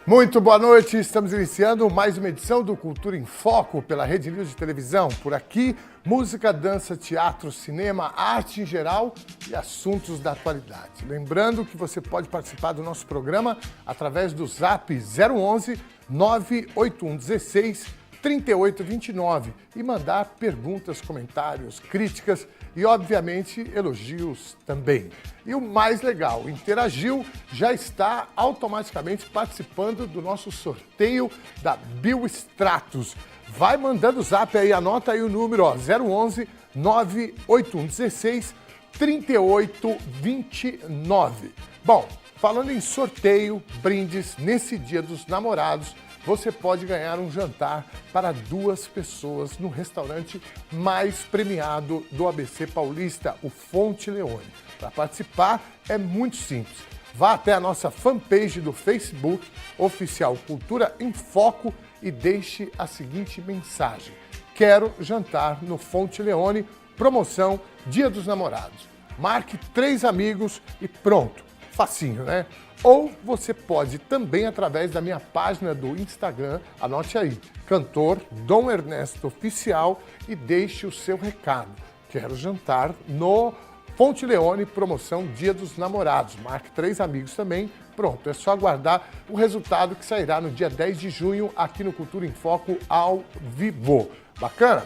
Muito boa noite, estamos iniciando mais uma edição do Cultura em Foco pela Rede News de Televisão. Por aqui, música, dança, teatro, cinema, arte em geral e assuntos da atualidade. Lembrando que você pode participar do nosso programa através do Zap 011 98116 3829 e mandar perguntas, comentários, críticas e, obviamente, elogios também. E o mais legal, interagiu, já está automaticamente participando do nosso sorteio da Biostratos. Vai mandando o zap aí, anota aí o número, 011 98116 3829. Bom, falando em sorteio, brindes, nesse Dia dos Namorados, você pode ganhar um jantar para 2 pessoas no restaurante mais premiado do ABC Paulista, o Fonte Leone. Para participar é muito simples. Vá até a nossa fanpage do Facebook, Oficial Cultura em Foco, e deixe a seguinte mensagem: quero jantar no Fonte Leone, promoção Dia dos Namorados. Marque 3 amigos e pronto. Facinho, né? Ou você pode também, através da minha página do Instagram, anote aí, cantor Dom Ernesto Oficial, e deixe o seu recado. Quero jantar no Fonte Leone, promoção Dia dos Namorados. Marque 3 amigos também. Pronto, é só aguardar o resultado que sairá no dia 10 de junho aqui no Cultura em Foco ao vivo. Bacana?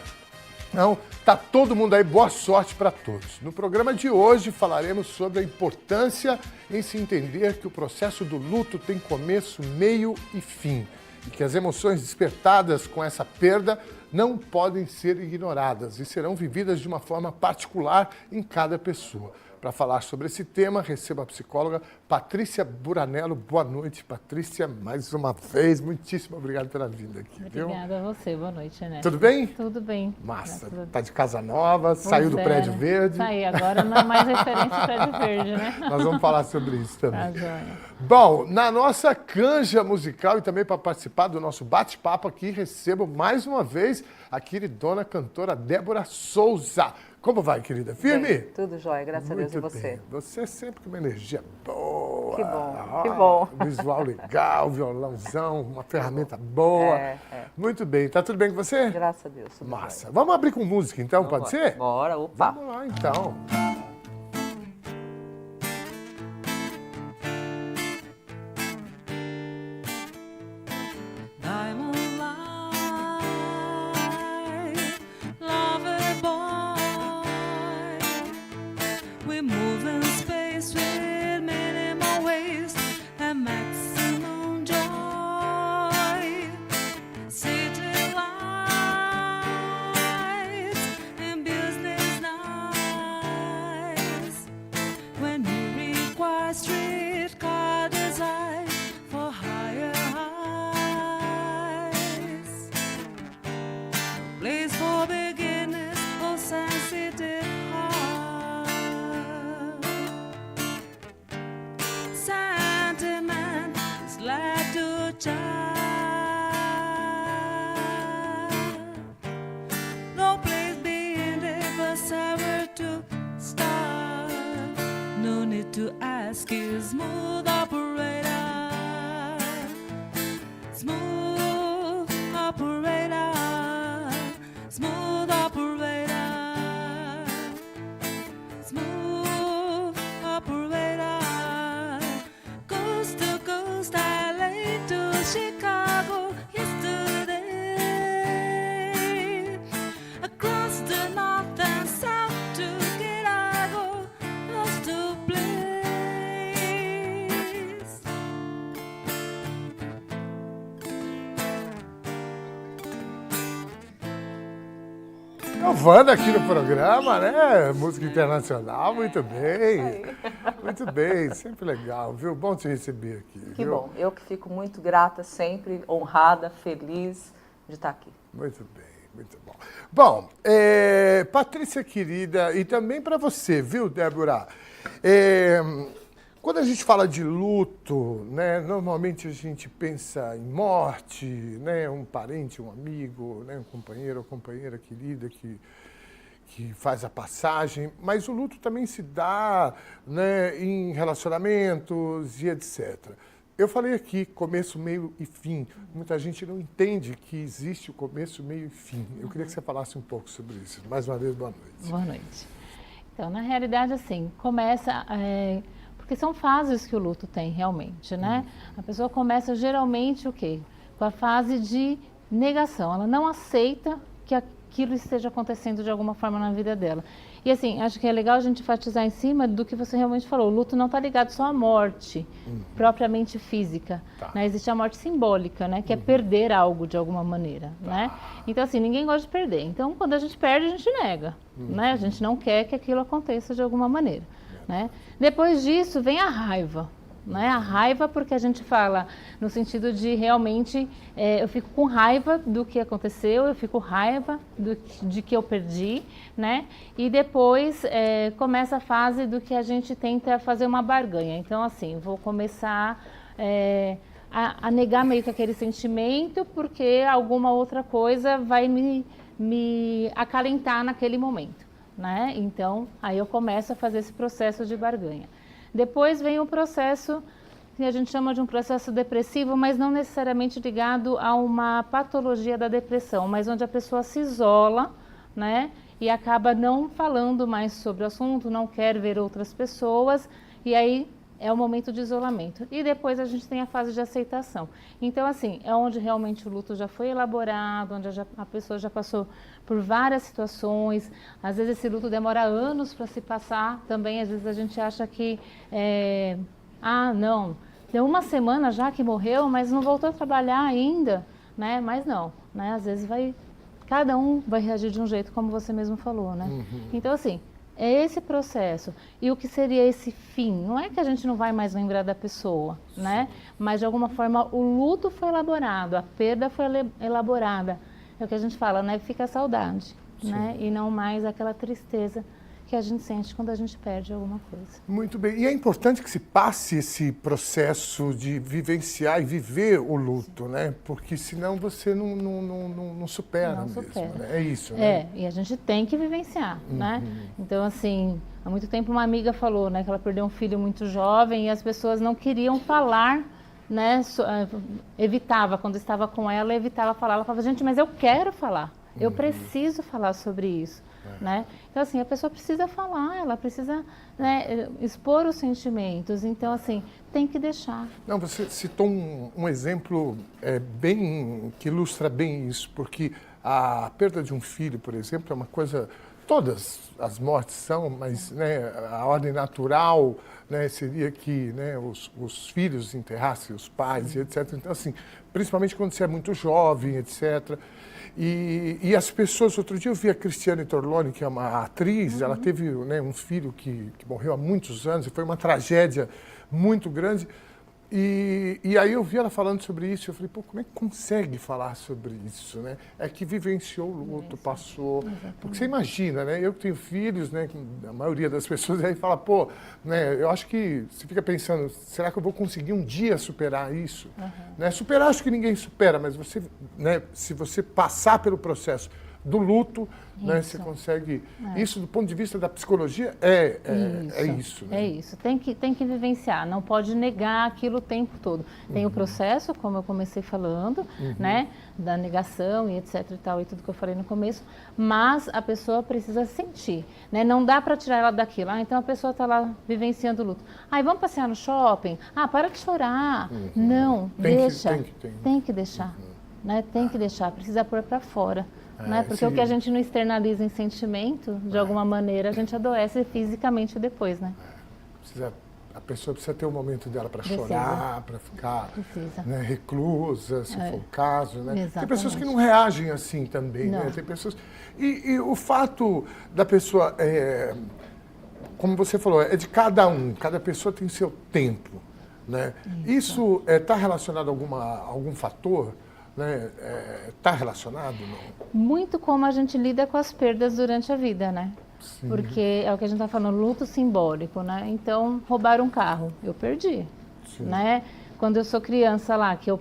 Então, tá todo mundo aí, boa sorte para todos. No programa de hoje falaremos sobre a importância em se entender que o processo do luto tem começo, meio e fim, e que as emoções despertadas com essa perda não podem ser ignoradas e serão vividas de uma forma particular em cada pessoa. Para falar sobre esse tema, recebo a psicóloga Patrícia Buranello. Boa noite, Patrícia, mais uma vez. Muitíssimo obrigado pela vinda aqui. Obrigada a você. Boa noite, né? Tudo bem? Tudo bem. Massa. Tá de casa nova, saiu do prédio verde. Saí, agora não é mais referente ao prédio verde, né? Nós vamos falar sobre isso também. Tá joia. Bom, na nossa canja musical e também para participar do nosso bate-papo aqui, recebo mais uma vez a queridona cantora Débora Souza. Como vai, querida? Firme? Bem, tudo jóia, graças a Deus. E você? Bem. Você é sempre com uma energia boa. Que bom, que bom. Visual legal, violãozão, uma ferramenta boa. Muito bem. Tá tudo bem com você? Graças a Deus. Massa. Jóia. Vamos abrir com música, então, pode ser? Bora, opa. Vamos lá, então. To ask you, smooth operator, smooth operator, smooth operator, smooth operator, coast to coast, LA to Chicago, yesterday, across the north and south to Chicago, lost to play. Inovando aqui no programa, né? Música internacional, muito bem. Muito bem, sempre legal, viu? Bom te receber aqui. Que viu? bom, eu que fico muito grata sempre, honrada, feliz de estar aqui. Muito bem, muito bom. Bom, Patrícia querida, e também para você, viu, Débora? Quando a gente fala de luto, né, normalmente a gente pensa em morte, né, um parente, um amigo, né, um companheiro ou companheira querida que faz a passagem, mas o luto também se dá, né, em relacionamentos e etc. Eu falei aqui, começo, meio e fim. Muita gente não entende que existe o começo, meio e fim. Eu queria que você falasse um pouco sobre isso. Mais uma vez, boa noite. Boa noite. Então, na realidade, assim, começa... porque são fases que o luto tem, realmente, né? A pessoa começa, geralmente, o quê? Com a fase de negação. Ela não aceita que aquilo esteja acontecendo de alguma forma na vida dela. E assim, acho que é legal a gente enfatizar em cima do que você realmente falou. O luto não está ligado só à morte, propriamente física. Tá. Né? Existe a morte simbólica, né? Que é perder algo de alguma maneira, né? Então assim, ninguém gosta de perder. Então quando a gente perde, a gente nega, né? A gente não quer que aquilo aconteça de alguma maneira, né? Depois disso vem a raiva. Né? A raiva, porque a gente fala no sentido de realmente eu fico com raiva do que aconteceu, eu fico com raiva de que eu perdi, né? E depois começa a fase do que a gente tenta fazer uma barganha. Então, assim, vou começar a negar meio que aquele sentimento, porque alguma outra coisa vai me acalentar naquele momento, né? Então, aí eu começo a fazer esse processo de barganha. Depois vem o processo que a gente chama de um processo depressivo, mas não necessariamente ligado a uma patologia da depressão, mas onde a pessoa se isola, né? E acaba não falando mais sobre o assunto, não quer ver outras pessoas, e aí é o momento de isolamento. E depois a gente tem a fase de aceitação. Então, assim, é onde realmente o luto já foi elaborado, onde a pessoa já passou por várias situações. Às vezes esse luto demora anos para se passar também. Às vezes a gente acha que, não, deu uma semana já que morreu, mas não voltou a trabalhar ainda, né? Mas não, né? Às vezes cada um vai reagir de um jeito, como você mesmo falou, né? Então, assim, é esse processo. E o que seria esse fim? Não é que a gente não vai mais lembrar da pessoa, né? Mas, de alguma forma, o luto foi elaborado, a perda foi elaborada. É o que a gente fala, né? Fica a saudade, né? E não mais aquela tristeza que a gente sente quando a gente perde alguma coisa. Muito bem. E é importante que se passe esse processo de vivenciar e viver o luto, né? Porque senão você não supera Não mesmo. supera. Né? É isso, né? E a gente tem que vivenciar, né? Então, assim, há muito tempo uma amiga falou, né? Que ela perdeu um filho muito jovem e as pessoas não queriam falar, né? Evitava, quando estava com ela, evitava falar. Ela falava, gente, mas eu quero falar. Eu preciso falar sobre isso. Né? Então, assim, a pessoa precisa falar, ela precisa, né, expor os sentimentos. Então, assim, tem que deixar. Não, você citou um exemplo que ilustra bem isso, porque a perda de um filho, por exemplo, é uma coisa... Todas as mortes são, mas né, a ordem natural, né, seria que né, os filhos enterrassem os pais e etc. Então, assim, principalmente quando você é muito jovem, etc. E as pessoas, outro dia eu vi a Cristiane Torloni, que é uma atriz, ela teve né, um filho que morreu há muitos anos e foi uma tragédia muito grande. E aí eu vi ela falando sobre isso, eu falei, pô, como é que consegue falar sobre isso, né? É que vivenciou o luto, passou. Exatamente. Porque você imagina, né? Eu que tenho filhos, né? A maioria das pessoas aí fala, pô, né? Eu acho que você fica pensando, será que eu vou conseguir um dia superar isso? Né? Superar, acho que ninguém supera, mas você, né? Se você passar pelo processo do luto, né, você consegue... Isso, do ponto de vista da psicologia, é isso. Né? É isso. Tem que vivenciar, não pode negar aquilo o tempo todo. Tem o processo, como eu comecei falando, né, da negação e etc e tal, e tudo que eu falei no começo, mas a pessoa precisa sentir, né? Não dá para tirar ela daquilo. Então a pessoa está lá vivenciando o luto. Vamos passear no shopping? Para de chorar. Não, deixa. Tem que deixar. Né? Tem que deixar, precisa pôr para fora. Né? Porque o que a gente não externaliza em sentimento, de alguma maneira, a gente adoece fisicamente depois, né? A pessoa precisa ter um momento dela para chorar, para ficar né, reclusa, se for o caso. Né? Exatamente. Tem pessoas que não reagem assim também. Né? Tem pessoas... E o fato da pessoa, como você falou, é de cada um. Cada pessoa tem seu tempo. Né? Isso está relacionado a algum fator? Está relacionado? Não? Muito como a gente lida com as perdas durante a vida, né? Sim. Porque é o que a gente está falando, luto simbólico, né? Então, roubaram um carro, eu perdi, né? Quando eu sou criança lá, que eu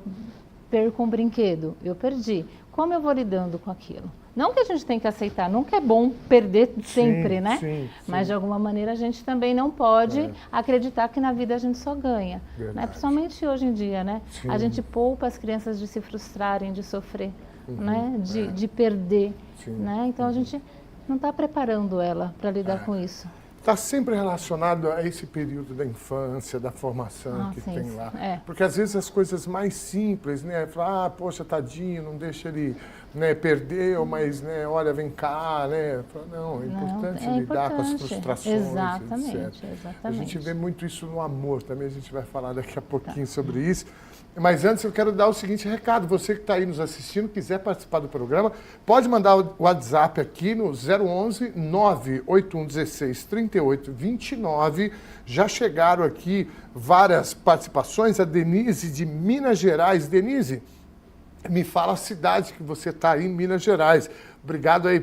perco um brinquedo, eu perdi. Como eu vou lidando com aquilo? Não que a gente tem que aceitar, nunca é bom perder sempre, Sim, né? sim, Mas sim. de alguma maneira a gente também não pode acreditar que na vida a gente só ganha, né? Verdade. Principalmente hoje em dia, né? Sim. A gente poupa as crianças de se frustrarem, de sofrer, né? É. De perder, Sim. né? Então a gente não está preparando ela para lidar com isso. Está sempre relacionado a esse período da infância, da formação que sim, tem lá. é. Porque às vezes as coisas mais simples, né? Falar, poxa, tadinho, não deixa ele, né, perdeu, mas, né, olha, vem cá, né? Fala, não, é importante lidar com as frustrações, Exatamente, etc. exatamente. A gente vê muito isso no amor também, a gente vai falar daqui a pouquinho sobre isso. Mas antes eu quero dar o seguinte recado, você que está aí nos assistindo, quiser participar do programa, pode mandar o WhatsApp aqui no 011 98116 3829. Já chegaram aqui várias participações, a Denise de Minas Gerais. Denise, me fala a cidade que você está aí em Minas Gerais. Obrigado aí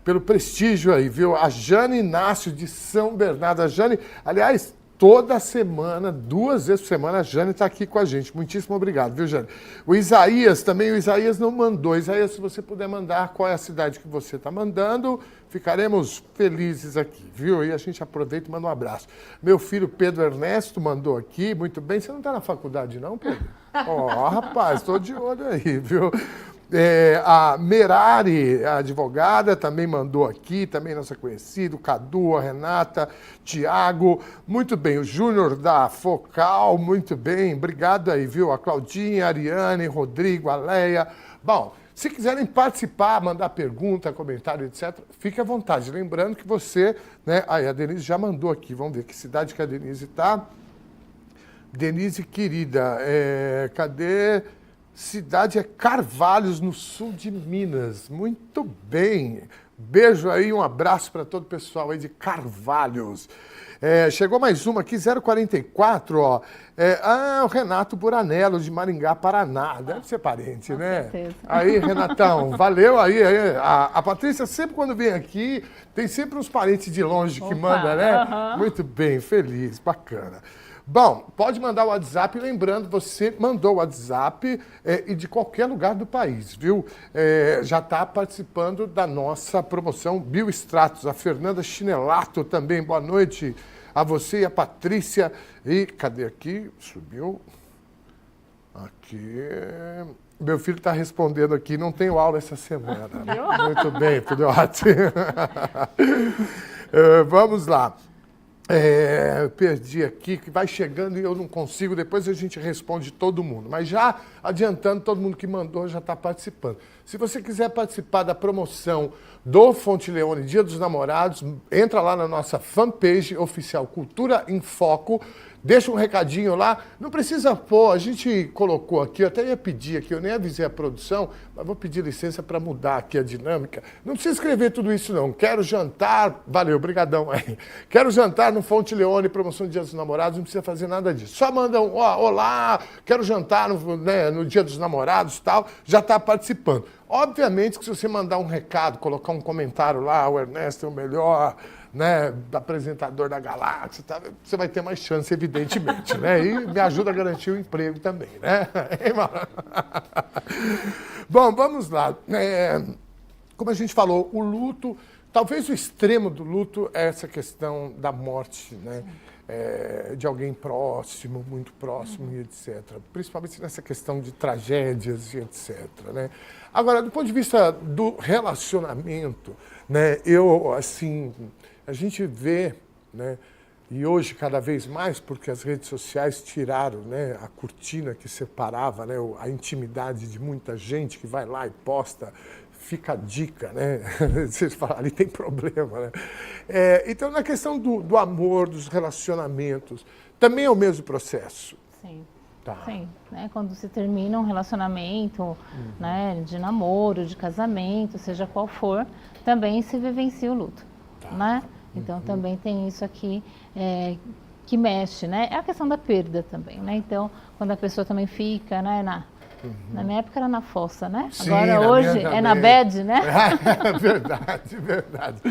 pelo prestígio aí, viu? A Jane Inácio de São Bernardo. A Jane, aliás, toda semana, 2 vezes por semana, a Jane está aqui com a gente. Muitíssimo obrigado, viu, Jane? O Isaías também, o Isaías não mandou. Isaías, se você puder mandar qual é a cidade que você está mandando, ficaremos felizes aqui, viu? E a gente aproveita e manda um abraço. Meu filho Pedro Ernesto mandou aqui, muito bem. Você não está na faculdade não, Pedro? Ó, rapaz, estou de olho aí, viu? A Merari, a advogada, também mandou aqui, também nossa conhecida, o Cadu, a Renata, Tiago, muito bem, o Júnior da Focal, muito bem, obrigado aí, viu? A Claudinha, a Ariane, Rodrigo, a Leia. Bom, se quiserem participar, mandar pergunta, comentário, etc., fique à vontade. Lembrando que você, né? Aí a Denise já mandou aqui, vamos ver que cidade que a Denise está. Denise, querida, cadê? Cidade é Carvalhos, no sul de Minas. Muito bem. Beijo aí, um abraço para todo o pessoal aí de Carvalhos. Chegou mais uma aqui, 044, ó. O Renato Buranello, de Maringá, Paraná. Deve ser parente, né? certeza. Aí, Renatão, valeu aí. A Patrícia, sempre quando vem aqui, tem sempre uns parentes de longe que manda, né? Muito bem, feliz, bacana. Bom, pode mandar o WhatsApp, lembrando, você mandou o WhatsApp e de qualquer lugar do país, viu? Já está participando da nossa promoção Biostratos. A Fernanda Chinelato também, boa noite a você e a Patrícia. E cadê aqui? Subiu. Aqui. Meu filho está respondendo aqui, não tenho aula essa semana. Muito bem, tudo ótimo. Vamos lá. Eu perdi aqui, que vai chegando e eu não consigo, depois a gente responde todo mundo. Mas já adiantando, todo mundo que mandou já está participando. Se você quiser participar da promoção do Fonte Leone Dia dos Namorados, entra lá na nossa fanpage oficial Cultura em Foco, deixa um recadinho lá, não precisa pôr, a gente colocou aqui, eu até ia pedir aqui, eu nem avisei a produção, mas vou pedir licença para mudar aqui a dinâmica. Não precisa escrever tudo isso não, quero jantar, valeu, brigadão aí. Quero jantar no Fonte Leone, promoção do Dia dos Namorados, não precisa fazer nada disso. Só manda olá, quero jantar no Dia dos Namorados e tal, já está participando. Obviamente que se você mandar um recado, colocar um comentário lá, o Ernesto é o melhor, né, apresentador da galáxia, tá? Você vai ter mais chance, evidentemente, né? E me ajuda a garantir o emprego também, né? Bom, vamos lá. Como a gente falou, o luto, talvez o extremo do luto é essa questão da morte, né? De alguém próximo, muito próximo e etc. Principalmente nessa questão de tragédias e etc. Né? Agora, do ponto de vista do relacionamento, né, a gente vê, né, e hoje cada vez mais, porque as redes sociais tiraram, né, a cortina que separava, né, a intimidade de muita gente que vai lá e posta, fica a dica, né? Vocês falam, ali tem problema, né? Então, na questão do amor, dos relacionamentos, também é o mesmo processo. Sim. Tá. Sim, né? Quando se termina um relacionamento, né, de namoro, de casamento, seja qual for, também se vivencia o luto, né? Então também tem isso aqui que mexe, né? É a questão da perda também, né? Então, quando a pessoa também fica, né, Na minha época era na fossa, né? Sim, Agora na hoje minha é na também. bed, né? Verdade, verdade.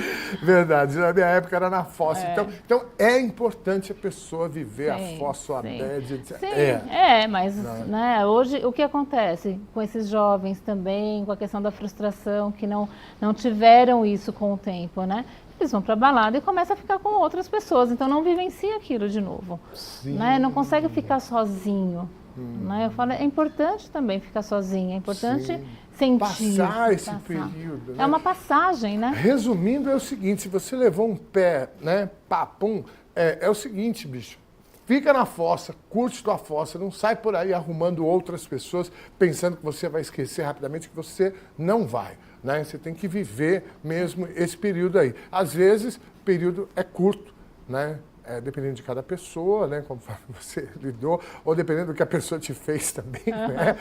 Verdade. Na minha época era na fossa. Então é importante a pessoa viver a Sim, fossa ou a sim. bed, etc. Sim, mas né, hoje o que acontece com esses jovens também, com a questão da frustração, que não tiveram isso com o tempo, né? Eles vão para a balada e começam a ficar com outras pessoas, então não vivencia aquilo de novo. Né? Não consegue ficar sozinho. Né? Eu falo, é importante também ficar sozinho, é importante Sim. sentir. Passar esse período. Né? É uma passagem, né? Resumindo, é o seguinte, se você levou um pé, né, papum, é o seguinte, bicho, fica na fossa, curte tua fossa, não sai por aí arrumando outras pessoas, pensando que você vai esquecer rapidamente, que você não vai, né? Você tem que viver mesmo esse período aí. Às vezes, o período é curto, né? Dependendo de cada pessoa, né, como você lidou, ou dependendo do que a pessoa te fez também, né?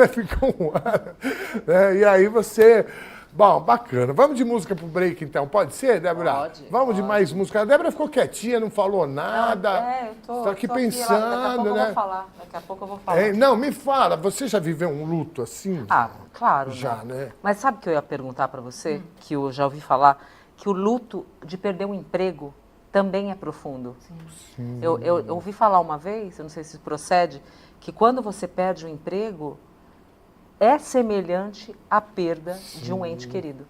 Fica um ano, né? E aí você... Bom, bacana. Vamos de música pro break, então. Pode ser, Débora? Pode. Vamos de mais música. A Débora ficou quietinha, não falou nada. Eu tô Tá aqui tô pensando, daqui a pouco né? eu vou falar. Daqui a pouco eu vou falar. Não, me fala, você já viveu um luto assim? Ah, claro. Já, né? Mas sabe o que eu ia perguntar para você? Que eu já ouvi falar? Que o luto de perder um emprego também é profundo. Sim. Eu ouvi falar uma vez, eu não sei se procede, que quando você perde um emprego, é semelhante à perda de um ente querido.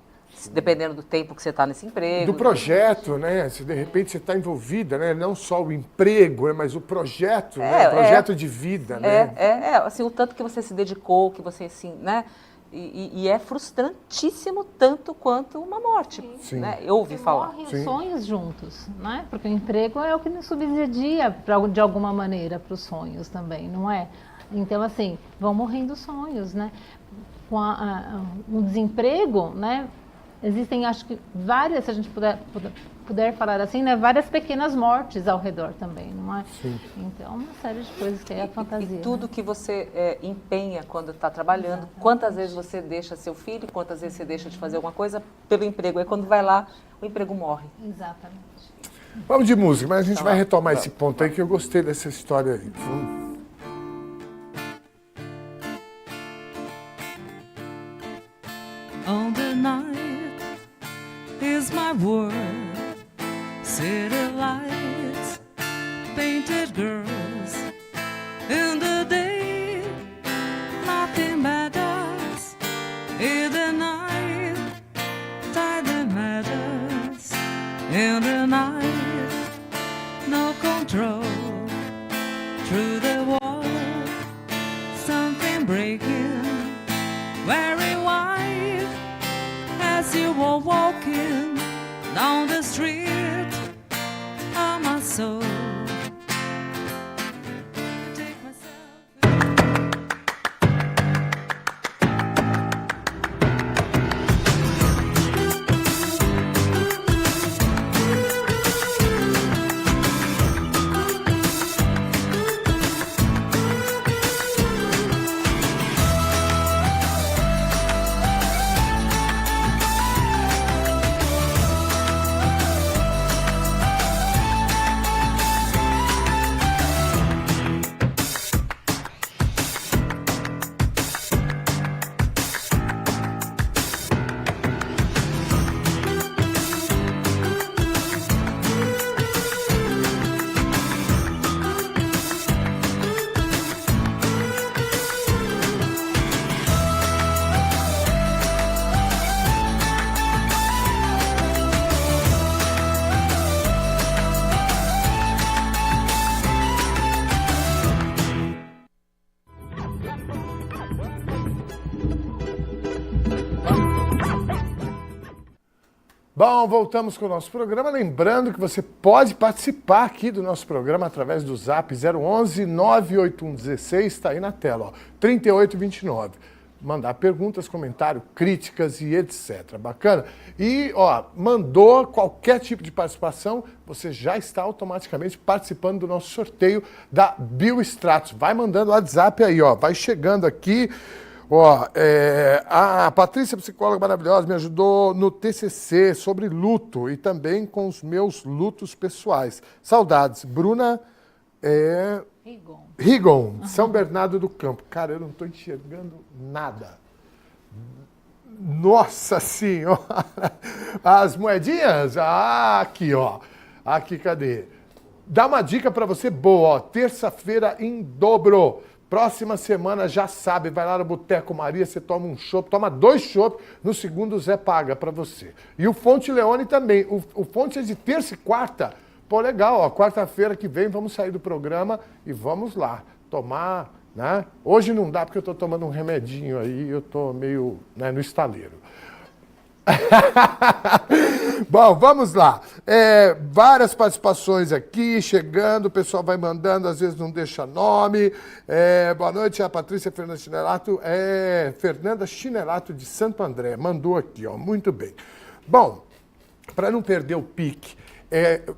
Dependendo do tempo que você está nesse emprego. Do projeto, né? Se de repente você está envolvida, né? Não só o emprego, né? Mas o projeto, né? O projeto de vida, né? Assim, o tanto que você se dedicou, que você, assim, né? E é frustrantíssimo tanto quanto uma morte, Sim. né? Eu ouvi falar. Morrem os Sim. sonhos juntos, né? Porque o emprego é o que nos subsidia, de alguma maneira, para os sonhos também, não é? Então, assim, vão morrendo os sonhos, né? Com o desemprego, né? Existem, acho que, várias, se a gente puder falar assim, né? Várias pequenas mortes ao redor também, não é? Sim. Então, uma série de coisas que é a fantasia. E tudo né? que você empenha quando está trabalhando, quantas vezes você deixa seu filho, quantas vezes você deixa de fazer alguma coisa pelo emprego. Aí quando vai lá, o emprego morre. Exatamente. Vamos de música, mas a gente Tá vai lá. retomar esse ponto aí, que eu gostei dessa história aí. On the night is my world. City lights, painted girls. In the day, nothing matters. In the night, time matters. In the night, no control. Through the wall, something breaking. Wearing white as you were walking down the street of my soul. Take myself. Bom, voltamos com o nosso programa. Lembrando que você pode participar aqui do nosso programa através do Zap 011 98116, está aí na tela, ó, 3829. Mandar perguntas, comentários, críticas e etc. Bacana? E, ó, mandou qualquer tipo de participação, você já está automaticamente participando do nosso sorteio da Biostratos. Vai mandando o WhatsApp aí, ó, vai chegando aqui. Ó, a Patrícia, psicóloga maravilhosa, me ajudou no TCC sobre luto e também com os meus lutos pessoais. Saudades. Bruna Rigon. Rigon, São Bernardo do Campo. Cara, eu não estou enxergando nada. Nossa Senhora! As moedinhas? Ah, aqui, ó. Aqui, cadê? Dá uma dica para você boa, ó. Terça-feira em dobro. Próxima semana, já sabe, vai lá no Boteco Maria, você toma um chopp, toma 2 chopp, no segundo o Zé paga para você. E o Fonte Leone também. O Fonte é de terça e quarta. Pô, legal, ó. Quarta-feira que vem vamos sair do programa e vamos lá tomar, né? Hoje não dá porque eu tô tomando um remedinho aí, eu tô meio, né, no estaleiro. Bom, vamos lá. Várias participações aqui chegando, o pessoal vai mandando, às vezes não deixa nome. Boa noite, a Patrícia Fernanda Chinelato. Fernanda Chinelato de Santo André, mandou aqui, ó. Muito bem. Bom, para não perder o pique,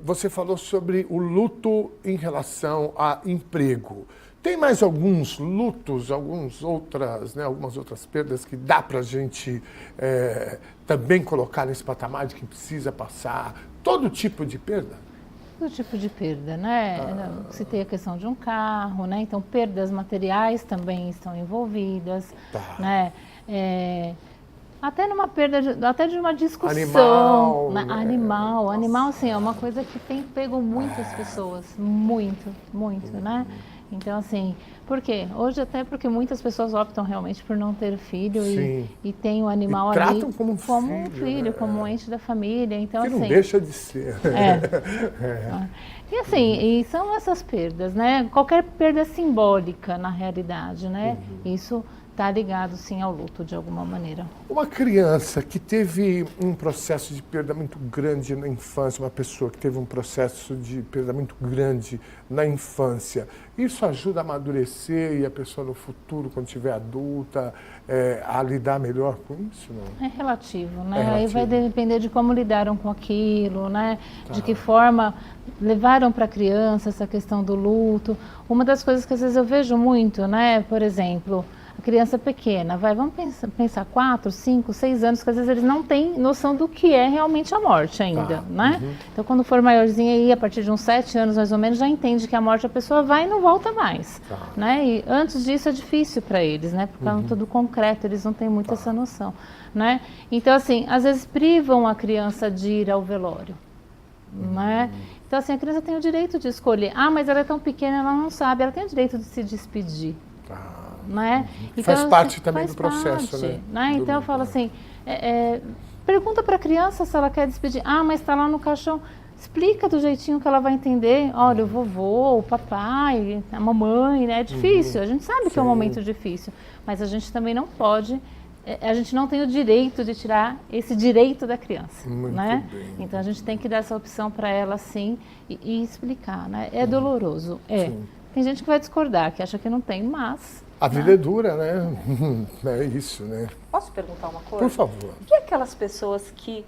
você falou sobre o luto em relação a emprego. Tem mais alguns lutos, algumas outras perdas que dá para a gente também colocar nesse patamar de que precisa passar? Todo tipo de perda? Todo tipo de perda, né? Citei a questão de um carro, né? Então, perdas materiais também estão envolvidas, né? Até numa perda, até de uma discussão. Animal, assim, é uma coisa que tem pego muitas pessoas, muito, né? Então, assim, por quê? Hoje até porque muitas pessoas optam realmente por não ter filho e tem o animal ali tratam como um filho, né? como um ente da família. Então, que assim, não deixa de ser. E assim, e são essas perdas, né? Qualquer perda simbólica, na realidade, né? Isso está ligado, sim, ao luto, de alguma maneira. Uma criança que teve um processo de perda muito grande na infância, uma pessoa que teve um processo de perda muito grande na infância, isso ajuda a amadurecer e a pessoa no futuro, quando estiver adulta, a lidar melhor com isso? Não? É relativo, né? É relativo. Aí vai depender de como lidaram com aquilo, né? De que forma levaram para a criança essa questão do luto. Uma das coisas que às vezes eu vejo muito, né? Por exemplo, a criança pequena, vamos pensar 4, 5, 6 anos, que às vezes eles não têm noção do que é realmente a morte ainda, né? Então, quando for maiorzinho aí, a partir de uns 7 anos mais ou menos, já entende que a morte a pessoa vai e não volta mais, né? E antes disso é difícil para eles, né? Por causa do concreto, eles não têm muito essa noção, né? Então, assim, às vezes privam a criança de ir ao velório, né? Então, assim, a criança tem o direito de escolher. Ah, mas ela é tão pequena, ela não sabe, ela tem o direito de se despedir. Né? Então, faz parte também faz do processo, parte, né? Então eu falo assim, pergunta para a criança se ela quer despedir. Ah, mas está lá no caixão. Explica do jeitinho que ela vai entender. Olha, o vovô, o papai, a mamãe, né? É difícil, a gente sabe que é um momento difícil, mas a gente também não pode, a gente não tem o direito de tirar esse direito da criança, né? Bem. Então a gente tem que dar essa opção para ela, sim, e explicar, né? É doloroso, Tem gente que vai discordar, que acha que não tem, mas... A vida é dura, né? É isso, né? Posso perguntar uma coisa? Por favor. E aquelas pessoas que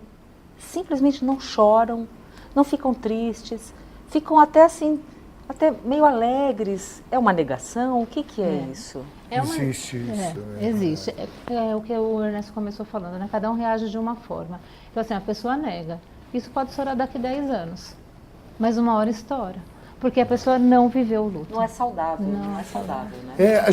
simplesmente não choram, não ficam tristes, ficam até assim, até meio alegres? É uma negação? O que é isso? Existe isso, né? Existe. É o que o Ernesto começou falando, né? Cada um reage de uma forma. Então, assim, a pessoa nega. Isso pode estourar daqui 10 anos, mas uma hora estoura. Porque a pessoa não viveu o luto. Não é saudável, não é saudável, né?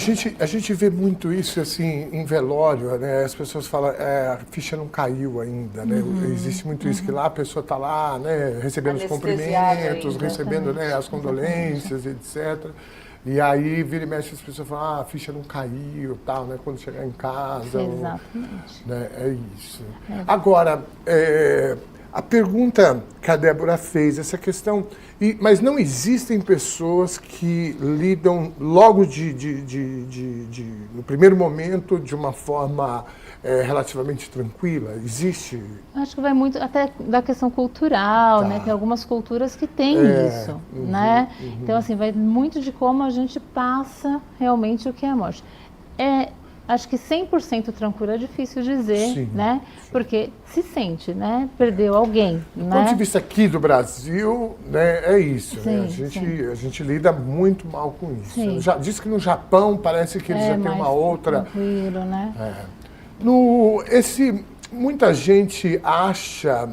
A gente vê muito isso, assim, em velório, né? As pessoas falam, a ficha não caiu ainda, né? Existe muito isso, que lá a pessoa está lá, né? Recebendo os cumprimentos, recebendo, né, as condolências, etc. E aí, vira e mexe, as pessoas falam, a ficha não caiu, tal, né? Quando chegar em casa. Exatamente. Né? É isso. Agora, a pergunta que a Débora fez, essa questão... mas não existem pessoas que lidam logo no primeiro momento de uma forma relativamente tranquila? Existe? Acho que vai muito até da questão cultural, né? Tem algumas culturas que têm isso, né? Então, assim, vai muito de como a gente passa realmente o que é a morte. Acho que 100% tranquilo é difícil dizer, né? Porque se sente, né? Perdeu alguém, Do né? ponto de vista aqui do Brasil, né, é isso, né? Sim, A gente lida muito mal com isso. Sim. Já disse que no Japão parece que eles já têm mais uma outra... tranquilo, né? Muita gente acha,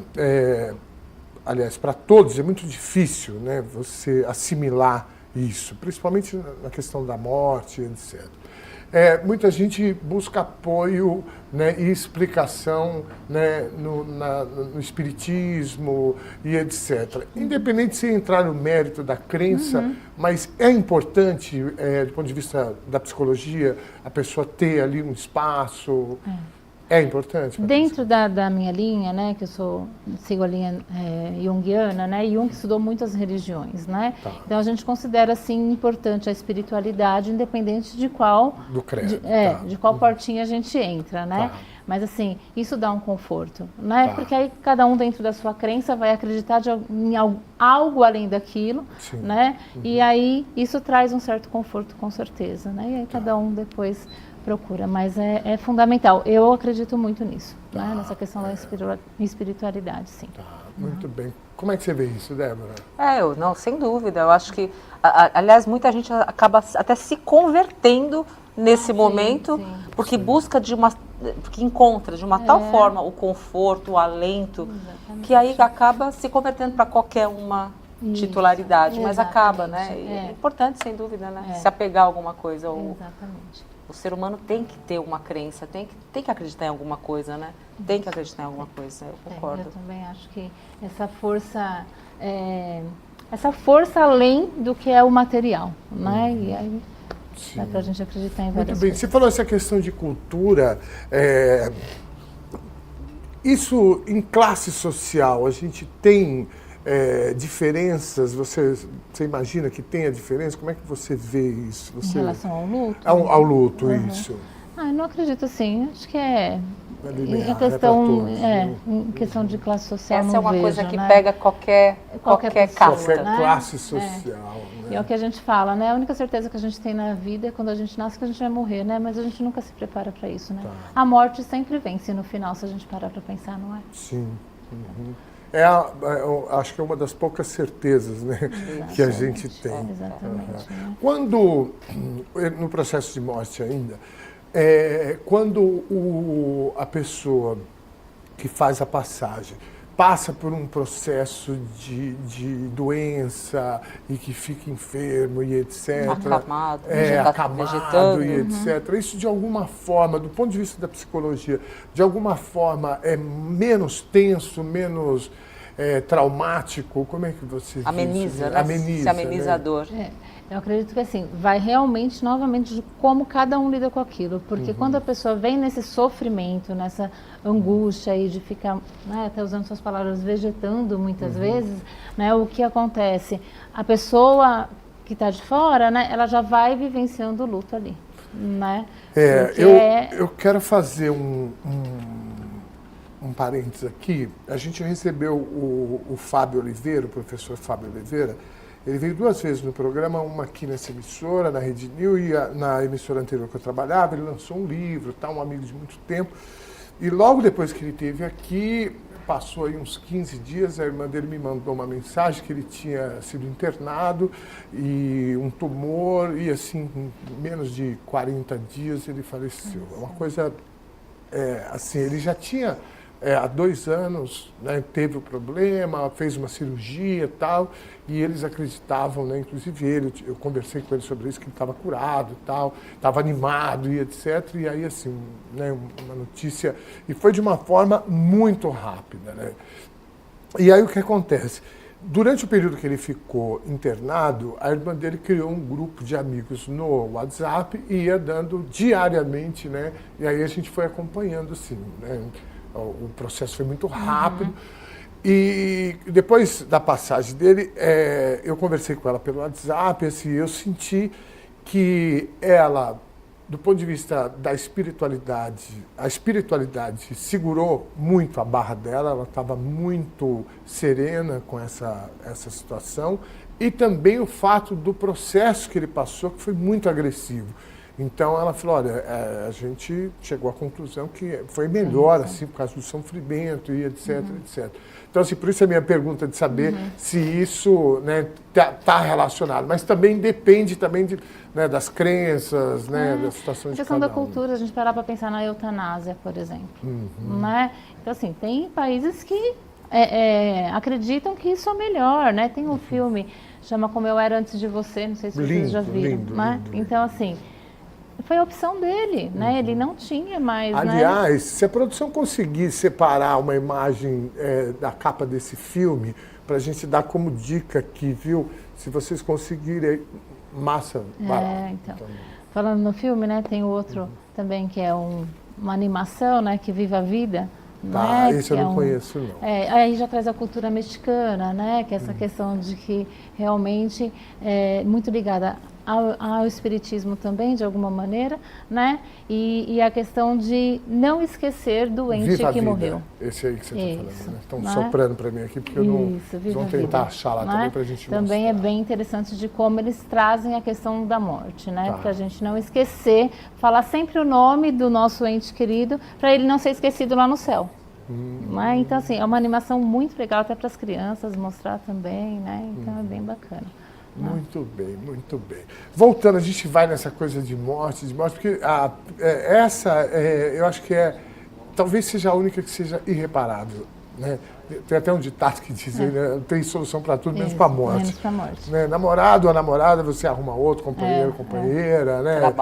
aliás, para todos é muito difícil, né, você assimilar Isso, principalmente na questão da morte, etc. Muita gente busca apoio, né, e explicação, né, no espiritismo e etc. Independente de se entrar no mérito da crença, mas é importante, do ponto de vista da psicologia, a pessoa ter ali um espaço. É importante? Patrícia? Dentro da minha linha, né, que sigo a linha junguiana, né, Jung estudou muitas religiões, né? Tá. Então a gente considera assim importante a espiritualidade, independente de qual Do credo. de qual portinha a gente entra, né? Tá. Mas assim, isso dá um conforto, né? Tá. Porque aí cada um dentro da sua crença vai acreditar em algo além daquilo, Sim. né? E aí isso traz um certo conforto, com certeza, né? E aí cada um depois procura, mas é fundamental. Eu acredito muito nisso, né? Nessa questão da espiritualidade, sim. Tá, muito bem. Como é que você vê isso, Débora? Não, sem dúvida. Eu acho que, aliás, muita gente acaba até se convertendo nesse momento, sim. porque busca porque encontra de uma tal forma o conforto, o alento, que aí acaba se convertendo para qualquer uma titularidade, mas acaba, né? E é importante, sem dúvida, né? Se apegar a alguma coisa. Exatamente. O ser humano tem que ter uma crença, tem que acreditar em alguma coisa, né? Tem que acreditar em alguma coisa, eu concordo. Eu também acho que essa força além do que é o material, né? E aí dá pra gente acreditar em várias Muito bem. coisas. Você falou essa questão de cultura. Isso em classe social, a gente tem diferenças? Você imagina que tenha diferença? Como é que você vê isso? Em relação ao luto? Ao luto, isso. Eu não acredito assim. Acho que linear, em questão, pra todos, né? em questão de classe social. Essa não é uma vejo, coisa que né? pega qualquer pessoa, casta. Qualquer né? classe social. E é o que a gente fala, né? A única certeza que a gente tem na vida é quando a gente nasce que a gente vai morrer, né? Mas a gente nunca se prepara para isso, né? A morte sempre vence no final, se a gente parar para pensar, não é? Sim. Uhum. Eu acho que é uma das poucas certezas, né, que a gente tem. Exatamente. Né? Quando, no processo de morte ainda, quando a pessoa que faz a passagem passa por um processo de doença e que fica enfermo e etc. Acamado, Acamado e etc. Isso de alguma forma, do ponto de vista da psicologia, de alguma forma é menos tenso, menos traumático? Como é que você vê Ameniza, isso? né? Ameniza, Se ameniza né? a dor. Eu acredito que assim, vai realmente, novamente, de como cada um lida com aquilo. Porque quando a pessoa vem nesse sofrimento, nessa angústia aí de ficar, né, até usando suas palavras, vegetando muitas vezes, né, o que acontece? A pessoa que está de fora, né, ela já vai vivenciando o luto ali, né? Eu quero fazer um parênteses aqui. A gente recebeu o Fábio Oliveira, o professor Fábio Oliveira. Ele veio 2 vezes no programa, uma aqui nessa emissora, na Rede New, e na emissora anterior que eu trabalhava. Ele lançou um livro, um amigo de muito tempo. E logo depois que ele esteve aqui, passou aí uns 15 dias, a irmã dele me mandou uma mensagem que ele tinha sido internado e um tumor, e assim, em menos de 40 dias ele faleceu. É uma coisa, assim, ele já tinha... há 2 anos, né, teve o problema, fez uma cirurgia e tal, e eles acreditavam, né, inclusive eu conversei com ele sobre isso, que ele estava curado e tal, estava animado e etc. E aí, assim, né, uma notícia, e foi de uma forma muito rápida, né? E aí o que acontece? Durante o período que ele ficou internado, a irmã dele criou um grupo de amigos no WhatsApp e ia dando diariamente, né, e aí a gente foi acompanhando, assim, né? O processo foi muito rápido. E depois da passagem dele, eu conversei com ela pelo WhatsApp, assim, eu senti que ela, do ponto de vista da espiritualidade, a espiritualidade segurou muito a barra dela, ela estava muito serena com essa situação, e também o fato do processo que ele passou, que foi muito agressivo. Então ela falou, olha, a gente chegou à conclusão que foi melhor, assim, por causa do sofrimento e etc, etc. Então, assim, por isso a minha pergunta de saber se isso, né, tá relacionado. Mas também depende também né, das crenças, né, das situações de A questão cada da cultura, a gente parar para pensar na eutanásia, por exemplo. Né? Então, assim, tem países que acreditam que isso é melhor, né? Tem um filme chama Como Eu Era Antes de Você, não sei se vocês Lindo, já viram, lindo, né? lindo. Então, assim, foi a opção dele, né? Ele não tinha mais, né? Aliás, se a produção conseguir separar uma imagem da capa desse filme, para a gente dar como dica aqui, viu? Se vocês conseguirem, massa, vai lá. Então. Falando no filme, né? Tem o outro também que é uma animação, né? Que Viva a Vida. Tá, né? esse Que eu é não conheço, não. Aí já traz a cultura mexicana, né? Que é essa questão de que realmente é muito ligada ao espiritismo também, de alguma maneira, né? E a questão de não esquecer do ente Viva a que Vida. morreu. Esse aí que você está Isso, falando, né? Estão né? soprando para mim aqui, porque eu não... Isso, Viva Vão a Vida, tentar achar lá né? também para a gente Também mostrar. é bem interessante de como eles trazem a questão da morte, né? Tá. Para a gente não esquecer, falar sempre o nome do nosso ente querido, para ele não ser esquecido lá no céu. Né? Então, assim, é uma animação muito legal até para as crianças mostrar também, né? Então é bem bacana. Muito bem, muito bem. Voltando, a gente vai nessa coisa de morte, porque eu acho que talvez seja a única que seja irreparável, né? Tem até um ditado que diz, né, tem solução para tudo, menos para a morte. Menos para a morte. Né? Namorado ou namorada, você arruma outro, companheiro, companheira, né?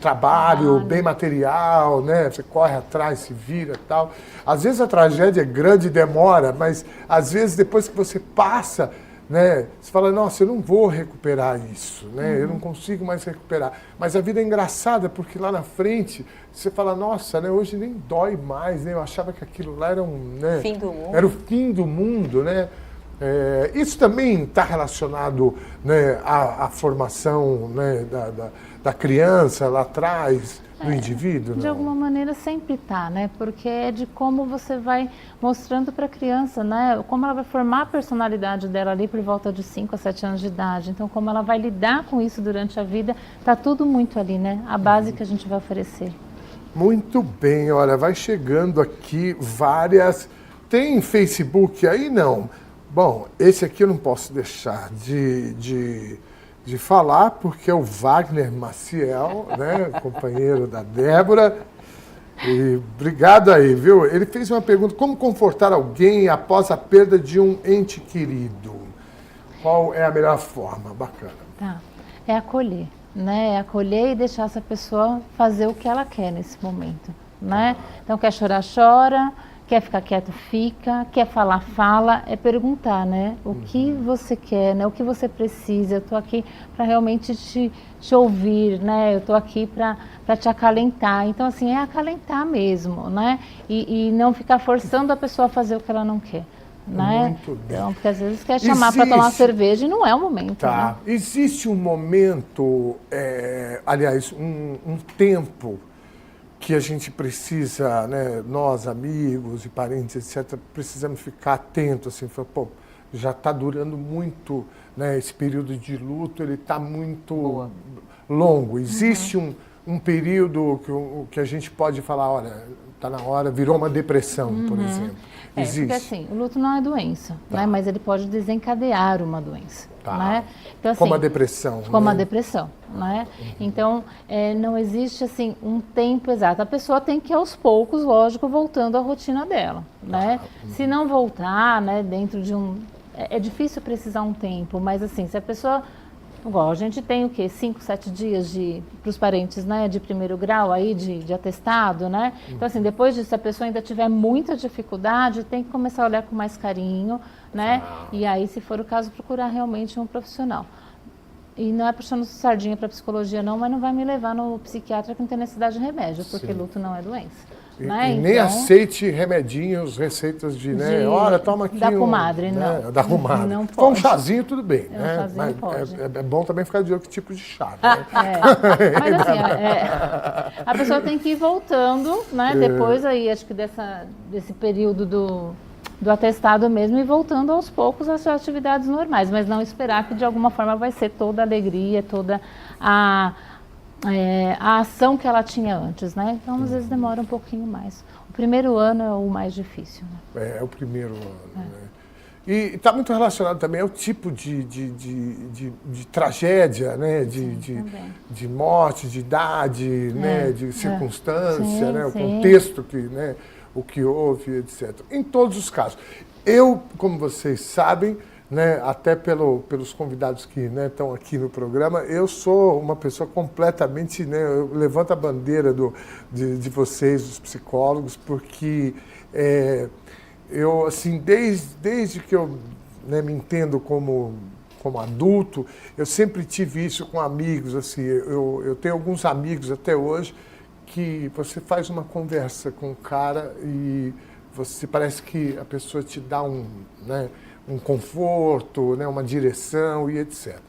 Trabalho, bem material, né? Você corre atrás, se vira e tal. Às vezes a tragédia é grande e demora, mas às vezes depois que você passa, né, você fala, nossa, eu não vou recuperar isso, né? Eu não consigo mais recuperar. Mas a vida é engraçada, porque lá na frente você fala, nossa, né, hoje nem dói mais, né? Eu achava que aquilo lá era né, fim do mundo. Era o fim do mundo, né? Isso também está relacionado, né, à formação, né, da criança lá atrás, do indivíduo? De não? alguma maneira sempre está, né? Porque é de como você vai mostrando para a criança, né? Como ela vai formar a personalidade dela ali por volta de 5 a 7 anos de idade. Então, como ela vai lidar com isso durante a vida, tá tudo muito ali, né? A base que a gente vai oferecer. Muito bem, olha, vai chegando aqui várias... Tem Facebook aí? Não. Bom, esse aqui eu não posso deixar de falar, porque é o Wagner Maciel, né, companheiro da Débora. E obrigado aí, viu? Ele fez uma pergunta, como confortar alguém após a perda de um ente querido? Qual é a melhor forma? Bacana. Tá. É acolher, né? É acolher e deixar essa pessoa fazer o que ela quer nesse momento, né? Então, quer chorar, chora. Quer ficar quieto, fica. Quer falar, fala. É perguntar, né? O que você quer, né? O que você precisa. Eu estou aqui para realmente te ouvir, né? Eu estou aqui para te acalentar. Então, assim, é acalentar mesmo, né? E não ficar forçando a pessoa a fazer o que ela não quer, né? Muito bem. Então, porque às vezes quer chamar para tomar cerveja e não é o momento, Tá. né? Existe um momento, aliás, um tempo que a gente precisa, né, nós, amigos e parentes, etc., precisamos ficar atentos, assim, pô, já está durando muito, né, esse período de luto, ele está muito longo. Existe um período que a gente pode falar, olha, está na hora, virou uma depressão, por exemplo. Existe. Porque assim, o luto não é doença, né? Mas ele pode desencadear uma doença, né? Então, assim, como a depressão. Como né? a depressão, né? Então, não existe assim um tempo exato. A pessoa tem que ir aos poucos, lógico, voltando à rotina dela, né? Se não voltar, né, dentro de é difícil precisar um tempo, mas assim, se a pessoa... Igual, a gente tem o quê? 5, 7 dias para os parentes, né, de primeiro grau aí, de atestado, né? Então, assim, depois disso, se a pessoa ainda tiver muita dificuldade, tem que começar a olhar com mais carinho, né? E aí, se for o caso, procurar realmente um profissional. E não é puxando sardinha para psicologia, não, mas não vai me levar no psiquiatra que não tem necessidade de remédio, porque luto não é doença. Né? E nem aceite remedinhos, receitas de olha, toma aqui da comadre, né? não. Da comadre. Não Se for um pode. chazinho, tudo bem, Um né? chazinho Mas pode. é bom também ficar de olho que tipo de chá, né? Mas assim, a pessoa tem que ir voltando, né? Depois aí, acho que desse período do atestado mesmo, e voltando aos poucos às suas atividades normais, mas não esperar que de alguma forma vai ser toda a alegria, toda a ação que ela tinha antes, né? Então, às vezes demora um pouquinho mais. O primeiro ano é o mais difícil, né? É o primeiro ano, né? E está muito relacionado também ao tipo de tragédia, né? De morte, de idade, né? De circunstância, Sim, né? O sim. contexto o que houve, etc. Em todos os casos. Eu, como vocês sabem, né, até pelos convidados que, né, estão aqui no programa, eu sou uma pessoa completamente, né, eu levanto a bandeira de vocês, dos psicólogos, porque eu, assim, desde que eu, né, me entendo como adulto, eu sempre tive isso com amigos, assim, eu tenho alguns amigos até hoje que você faz uma conversa com o cara e você parece que a pessoa te dá né, um conforto, né, uma direção e etc.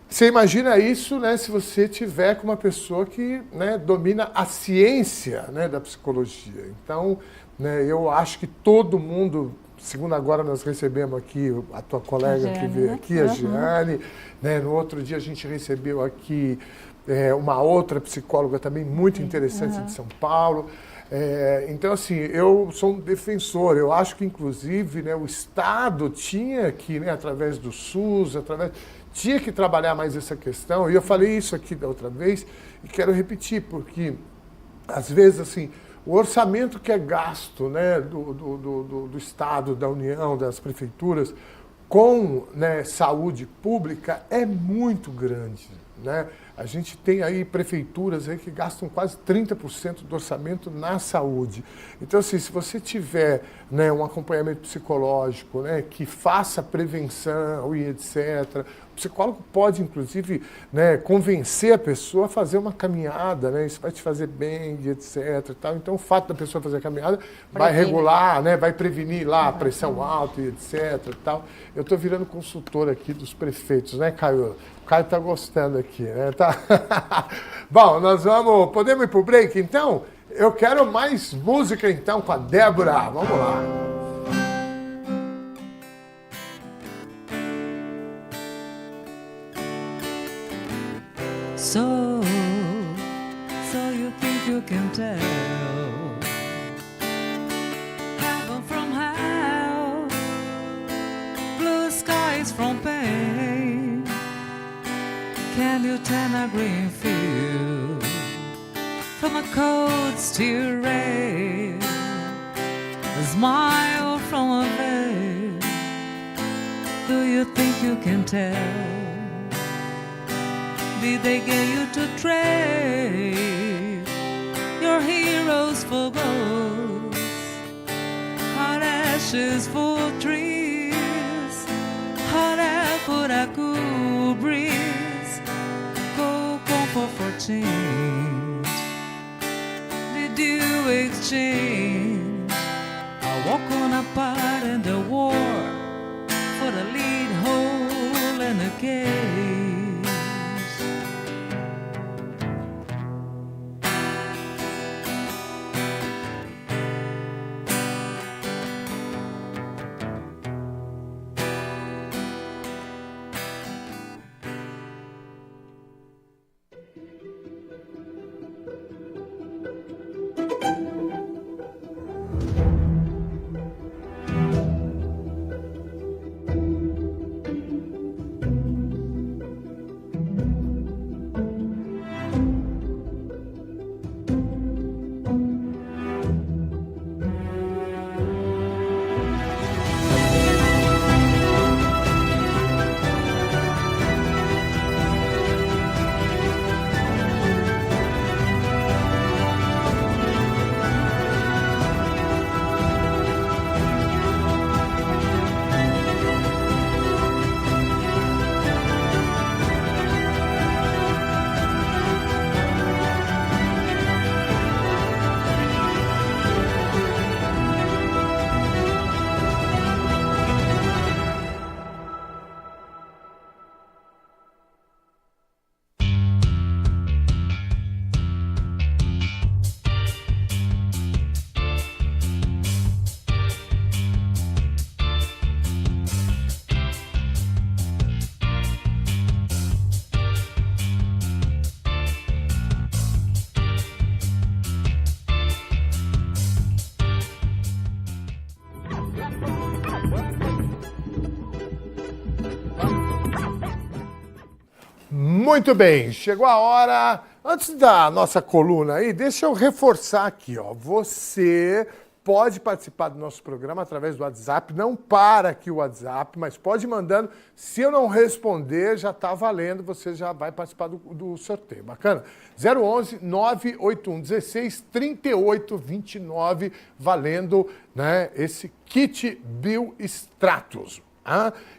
Você imagina isso, né, se você tiver com uma pessoa que, né, domina a ciência, né, da psicologia. Então, né, eu acho que todo mundo, segundo agora nós recebemos aqui a tua colega que veio aqui, a Giane, né, no outro dia a gente recebeu aqui uma outra psicóloga também muito interessante de São Paulo. Então, assim, eu sou um defensor. Eu acho que, inclusive, né, o Estado tinha que, né, através do SUS, tinha que trabalhar mais essa questão. E eu falei isso aqui da outra vez e quero repetir, porque, às vezes, assim, o orçamento que é gasto, né, do Estado, da União, das prefeituras, com, né, saúde pública é muito grande, né? A gente tem aí prefeituras aí que gastam quase 30% do orçamento na saúde. Então, assim, se você tiver, né, um acompanhamento psicológico, né, que faça prevenção e etc., o psicólogo pode, inclusive, né, convencer a pessoa a fazer uma caminhada, né, isso vai te fazer bem e etc. E tal. Então, o fato da pessoa fazer a caminhada vai regular, né, vai prevenir lá a pressão alta e etc. E tal. Eu estou virando consultor aqui dos prefeitos, né, Caio? O Caio está gostando aqui, né? Tá. Bom, podemos ir para o break, então? Eu quero mais música, então, com a Débora. Vamos lá. So you think you can tell heaven from hell, blue skies from pain? Can you tell a green field from a cold steel rail, a smile from a veil? Do you think you can tell? Did they get you to trade your heroes for ghosts, hot ashes for trees, hot air for a cool breeze, cold comfort for change? Did you exchange a walk on a part in the war for the lead hole in the cage? Muito bem, chegou a hora. Antes da nossa coluna aí, deixa eu reforçar aqui, ó. Você pode participar do nosso programa através do WhatsApp. Não para aqui o WhatsApp, mas pode ir mandando. Se eu não responder, já está valendo. Você já vai participar do sorteio. Bacana? 011 981 16 38 29, valendo, né, esse kit Biostratos.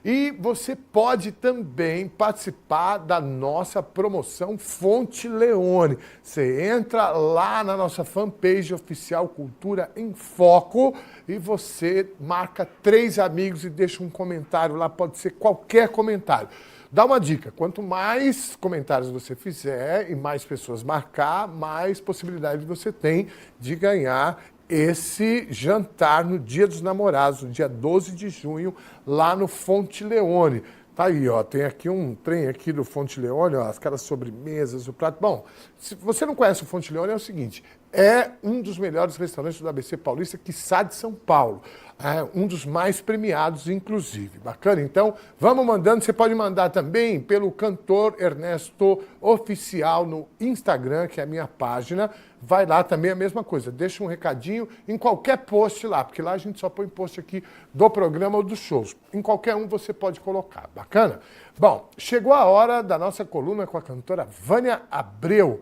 E você pode também participar da nossa promoção Fonte Leone. Você entra lá na nossa fanpage oficial Cultura em Foco e você marca 3 amigos e deixa um comentário lá, pode ser qualquer comentário. Dá uma dica, quanto mais comentários você fizer e mais pessoas marcar, mais possibilidade você tem de ganhar esse jantar no Dia dos Namorados, no dia 12 de junho, lá no Fonte Leone. Tá aí, ó, tem aqui um trem aqui do Fonte Leone, ó, aquelas sobremesas, o prato. Bom, se você não conhece o Fonte Leone, é o seguinte, é um dos melhores restaurantes do ABC Paulista, quiçá de São Paulo. É um dos mais premiados, inclusive. Bacana? Então, vamos mandando. Você pode mandar também pelo Cantor Ernesto Oficial no Instagram, que é a minha página. Vai lá também a mesma coisa. Deixa um recadinho em qualquer post lá, porque lá a gente só põe post aqui do programa ou dos shows. Em qualquer um você pode colocar. Bacana? Bom, chegou a hora da nossa coluna com a cantora Vânia Abreu.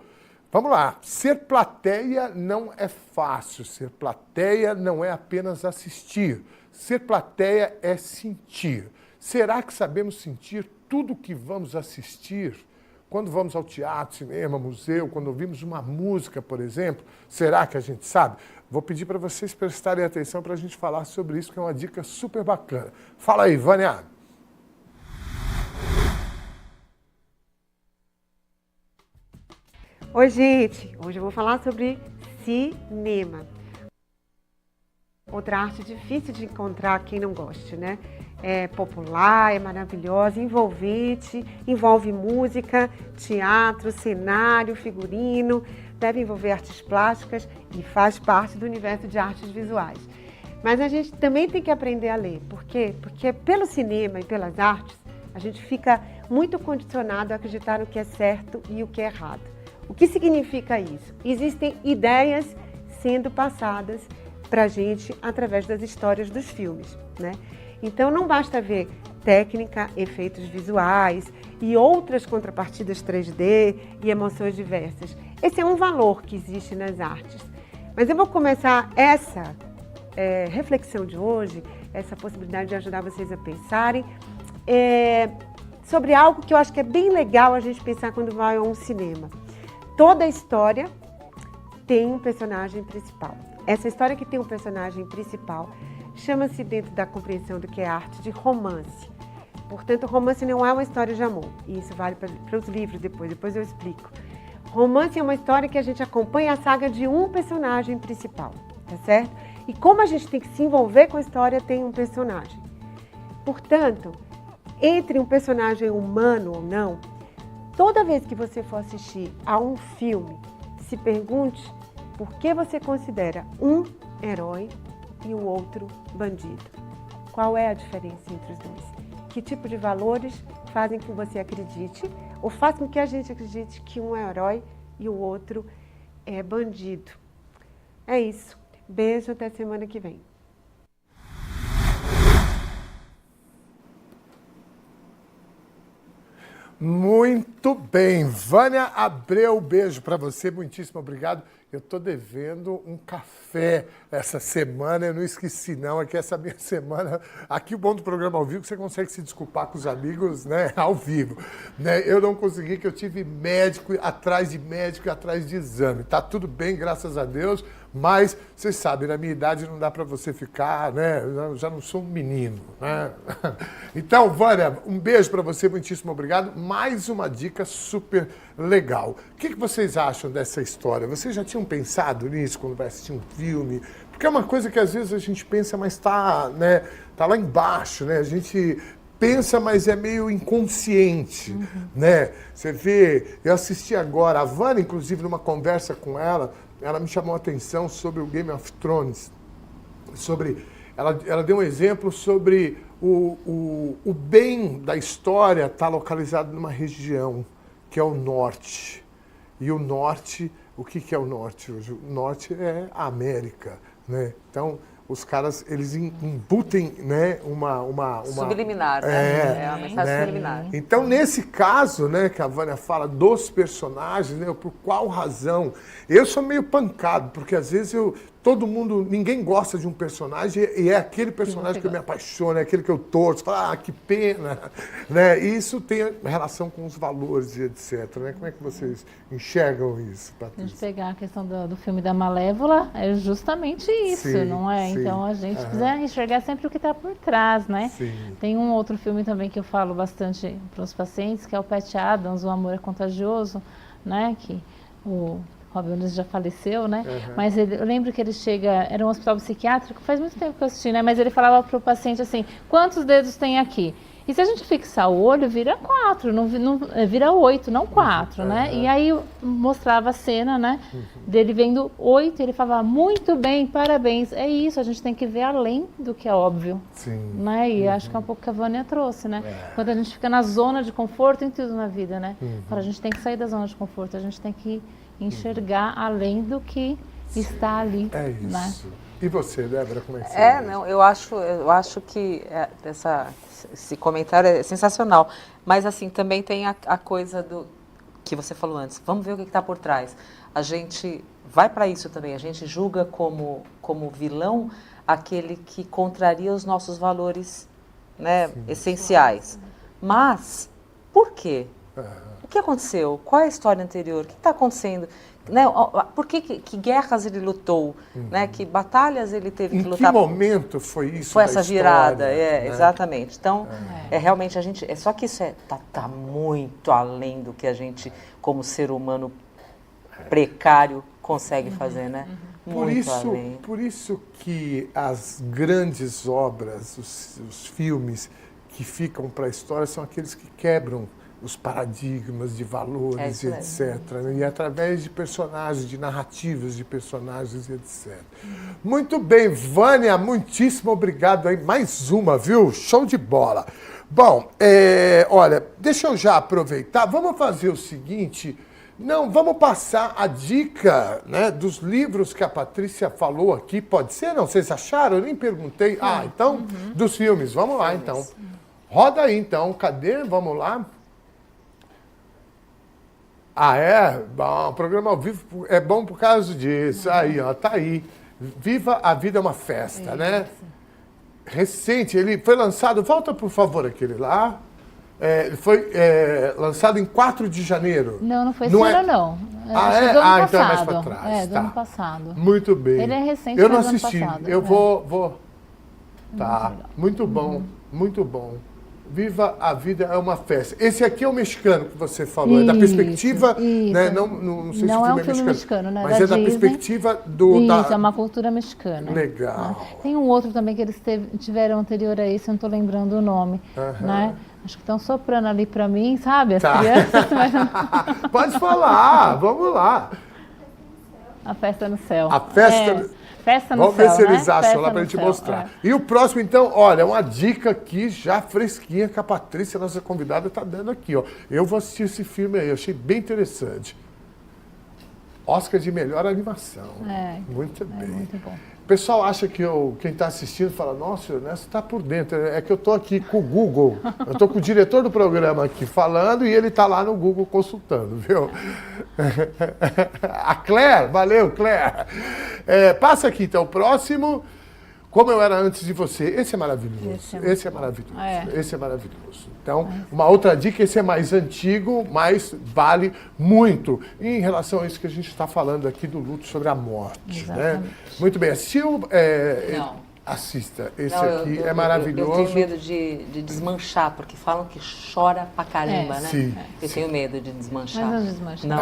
Vamos lá. Ser plateia não é fácil. Ser plateia não é apenas assistir. Ser plateia é sentir. Será que sabemos sentir tudo que vamos assistir? Quando vamos ao teatro, cinema, museu, quando ouvimos uma música, por exemplo, será que a gente sabe? Vou pedir para vocês prestarem atenção para a gente falar sobre isso, que é uma dica super bacana. Fala aí, Vânia. Oi, gente! Hoje eu vou falar sobre cinema. Outra arte difícil de encontrar quem não goste, né? É popular, é maravilhosa, envolvente, envolve música, teatro, cenário, figurino, deve envolver artes plásticas e faz parte do universo de artes visuais. Mas a gente também tem que aprender a ler. Por quê? Porque pelo cinema e pelas artes, a gente fica muito condicionado a acreditar no que é certo e o que é errado. O que significa isso? Existem ideias sendo passadas para a gente através das histórias dos filmes, né? Então não basta ver técnica, efeitos visuais e outras contrapartidas 3D e emoções diversas. Esse é um valor que existe nas artes. Mas eu vou começar essa reflexão de hoje, essa possibilidade de ajudar vocês a pensarem sobre algo que eu acho que é bem legal a gente pensar quando vai a um cinema. Toda história tem um personagem principal. Essa história que tem um personagem principal chama-se, dentro da compreensão do que é arte, de romance. Portanto, romance não é uma história de amor. E isso vale para os livros depois eu explico. Romance é uma história que a gente acompanha a saga de um personagem principal, tá certo? E como a gente tem que se envolver com a história, tem um personagem. Portanto, entre um personagem humano ou não, toda vez que você for assistir a um filme, se pergunte por que você considera um herói e o outro bandido. Qual é a diferença entre os dois? Que tipo de valores fazem com que você acredite ou fazem com que a gente acredite que um é herói e o outro é bandido? É isso. Beijo, até semana que vem. Muito bem. Vânia Abreu, beijo para você, muitíssimo obrigado. Eu estou devendo um café essa semana, eu não esqueci não, aqui essa minha semana, aqui o bom do programa ao vivo, que você consegue se desculpar com os amigos, né, ao vivo. Né? Eu não consegui, que eu tive médico atrás de exame. Tá tudo bem, graças a Deus, mas vocês sabem, na minha idade não dá para você ficar, né, eu já não sou um menino, né? Então, Vânia, um beijo para você, muitíssimo obrigado. Mais uma dica super legal. O que vocês acham dessa história? Vocês já tinham pensado nisso quando vai assistir um filme? Porque é uma coisa que às vezes a gente pensa, mas tá, né, tá lá embaixo, né? A gente pensa, mas é meio inconsciente, né? Você vê, eu assisti agora, a Vânia, inclusive, numa conversa com ela me chamou a atenção sobre o Game of Thrones, ela deu um exemplo sobre o bem da história está localizado numa região, que é o norte. E o norte, o que é o norte hoje? O norte é a América, né? Então, os caras, eles embutem, né, uma... Subliminar, né? É uma mensagem subliminar. Então, nesse caso, né, que a Vânia fala dos personagens, né, por qual razão? Eu sou meio pancado, porque às vezes ninguém gosta de um personagem e é aquele personagem que eu me apaixono, é aquele que eu torço, falo, que pena, né? E isso tem relação com os valores e etc, né? Como é que vocês enxergam isso, Se a gente Patrícia? pegar a questão do filme da Malévola, é justamente isso, Sim, não é? sim. Então a gente precisa enxergar sempre o que está por trás, né? Sim. Tem um outro filme também que eu falo bastante para os pacientes, que é o Pat Adams, O Amor é Contagioso, né? Que o Robin Williams já faleceu, né? Mas eu lembro que ele chega, era um hospital psiquiátrico, faz muito tempo que eu assisti, né? Mas ele falava para o paciente assim, quantos dedos tem aqui? E se a gente fixar o olho, vira 4, vira 8, não 4, né? E aí mostrava a cena, né? Dele vendo 8, ele falava, muito bem, parabéns. É isso, a gente tem que ver além do que é óbvio. Sim. Né? E acho que é um pouco que a Vânia trouxe, né? Quando a gente fica na zona de conforto em tudo na vida, né? A gente tem que sair da zona de conforto, a gente tem que enxergar além do que está ali. É isso. Né? E você, Débora, como é que você vê? Não, eu acho que esse comentário é sensacional. Mas, assim, também tem a coisa do que você falou antes. Vamos ver o que está por trás. A gente vai para isso também. A gente julga como vilão aquele que contraria os nossos valores, né, essenciais. Mas, por quê? O que aconteceu? Qual é a história anterior? O que está acontecendo? Né? Por que guerras ele lutou? Né? Que batalhas ele teve que lutar? Em que momento foi isso? Foi essa virada, né? exatamente. Então, realmente a gente... Só que isso tá muito além do que a gente, como ser humano precário, consegue fazer, né? Muito além. Por isso que as grandes obras, os filmes que ficam para a história são aqueles que quebram os paradigmas de valores e etc. E através de personagens, de narrativas de personagens e etc. Muito bem, Vânia, muitíssimo obrigado aí. Mais uma, viu? Show de bola. Bom, olha, deixa eu já aproveitar. Vamos fazer o seguinte... vamos passar a dica, né, dos livros que a Patrícia falou aqui. Pode ser, não? Vocês acharam? Eu nem perguntei. Então, dos filmes. Vamos lá, então. Roda aí, então. Cadê? Vamos lá. Bom, o programa ao vivo é bom por causa disso. Aí, ó, tá aí. Viva a Vida é uma Festa, né? Recente, ele foi lançado, volta por favor aquele lá. Foi lançado em 4 de janeiro. Não foi esse ano, não. Acho que do ano então é mais passado. pra trás. Do ano passado. Muito bem. Ele é recente, eu não mas do ano assisti. passado. Eu vou. Tá. Muito bom, muito bom. Viva a Vida é uma Festa. Esse aqui é o mexicano que você falou. É da perspectiva, né? Não sei se não o é um filme filme mexicano, né? Mas da é da Disney. perspectiva do... Isso, é uma cultura mexicana. Legal. Né? Tem um outro também que eles tiveram anterior a esse, eu não estou lembrando o nome. Né? Acho que estão soprando ali para mim, sabe? As crianças. Mas... Pode falar, vamos lá. A Festa no Céu. A Festa... Festa no Vamos Céu, ver se eles né? acham Festa lá pra no gente Céu, mostrar. E o próximo, então, olha, uma dica aqui já fresquinha que a Patrícia, nossa convidada, tá dando aqui, ó. Eu vou assistir esse filme aí, eu achei bem interessante. Oscar de melhor animação. Muito bem. Muito bom. O pessoal acha que quem está assistindo fala, nossa, o Ernesto está por dentro. É que eu estou aqui com o Google. Eu estou com o diretor do programa aqui falando e ele está lá no Google consultando, viu? A Claire, valeu, Claire. Passa aqui, então, o próximo. Como eu era antes de você. Esse é maravilhoso. Esse é maravilhoso. Esse é maravilhoso. Então, uma outra dica, esse é mais antigo, mas vale muito em relação a isso que a gente está falando aqui do luto sobre a morte. Né? Muito bem. Assistiu? Não. Assista. Esse aqui é maravilhoso. Eu tenho medo de desmanchar, porque falam que chora pra caramba, né? Sim. Eu tenho medo de desmanchar. Mas não desmancha. Não.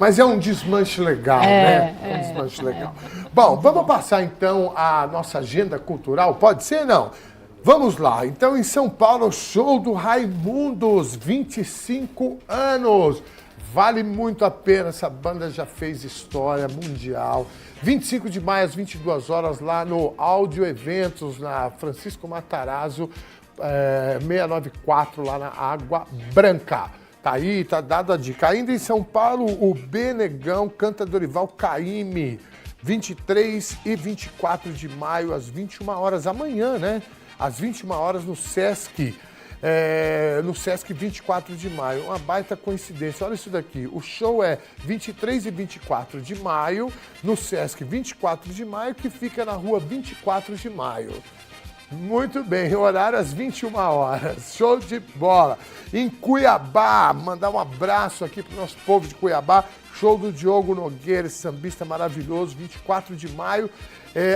Mas é um desmanche legal, né? É um desmanche legal. Bom, vamos passar então a nossa agenda cultural? Pode ser, não? Vamos lá. Então, em São Paulo, show do Raimundos, 25 anos. Vale muito a pena, essa banda já fez história mundial. 25 de maio, às 22 horas, lá no Áudio Eventos, na Francisco Matarazzo, 694, lá na Água Branca. Tá aí, tá dada a dica. Ainda em São Paulo, o Benegão canta Dorival Caymmi. 23 e 24 de maio, às 21 horas, amanhã, né? Às 21 horas no Sesc. No Sesc 24 de maio, uma baita coincidência, olha isso daqui, o show é 23 e 24 de maio, no Sesc 24 de maio, que fica na rua 24 de maio. Muito bem, horário às 21 horas, show de bola. Em Cuiabá, mandar um abraço aqui pro nosso povo de Cuiabá, show do Diogo Nogueira, esse sambista maravilhoso, 24 de maio,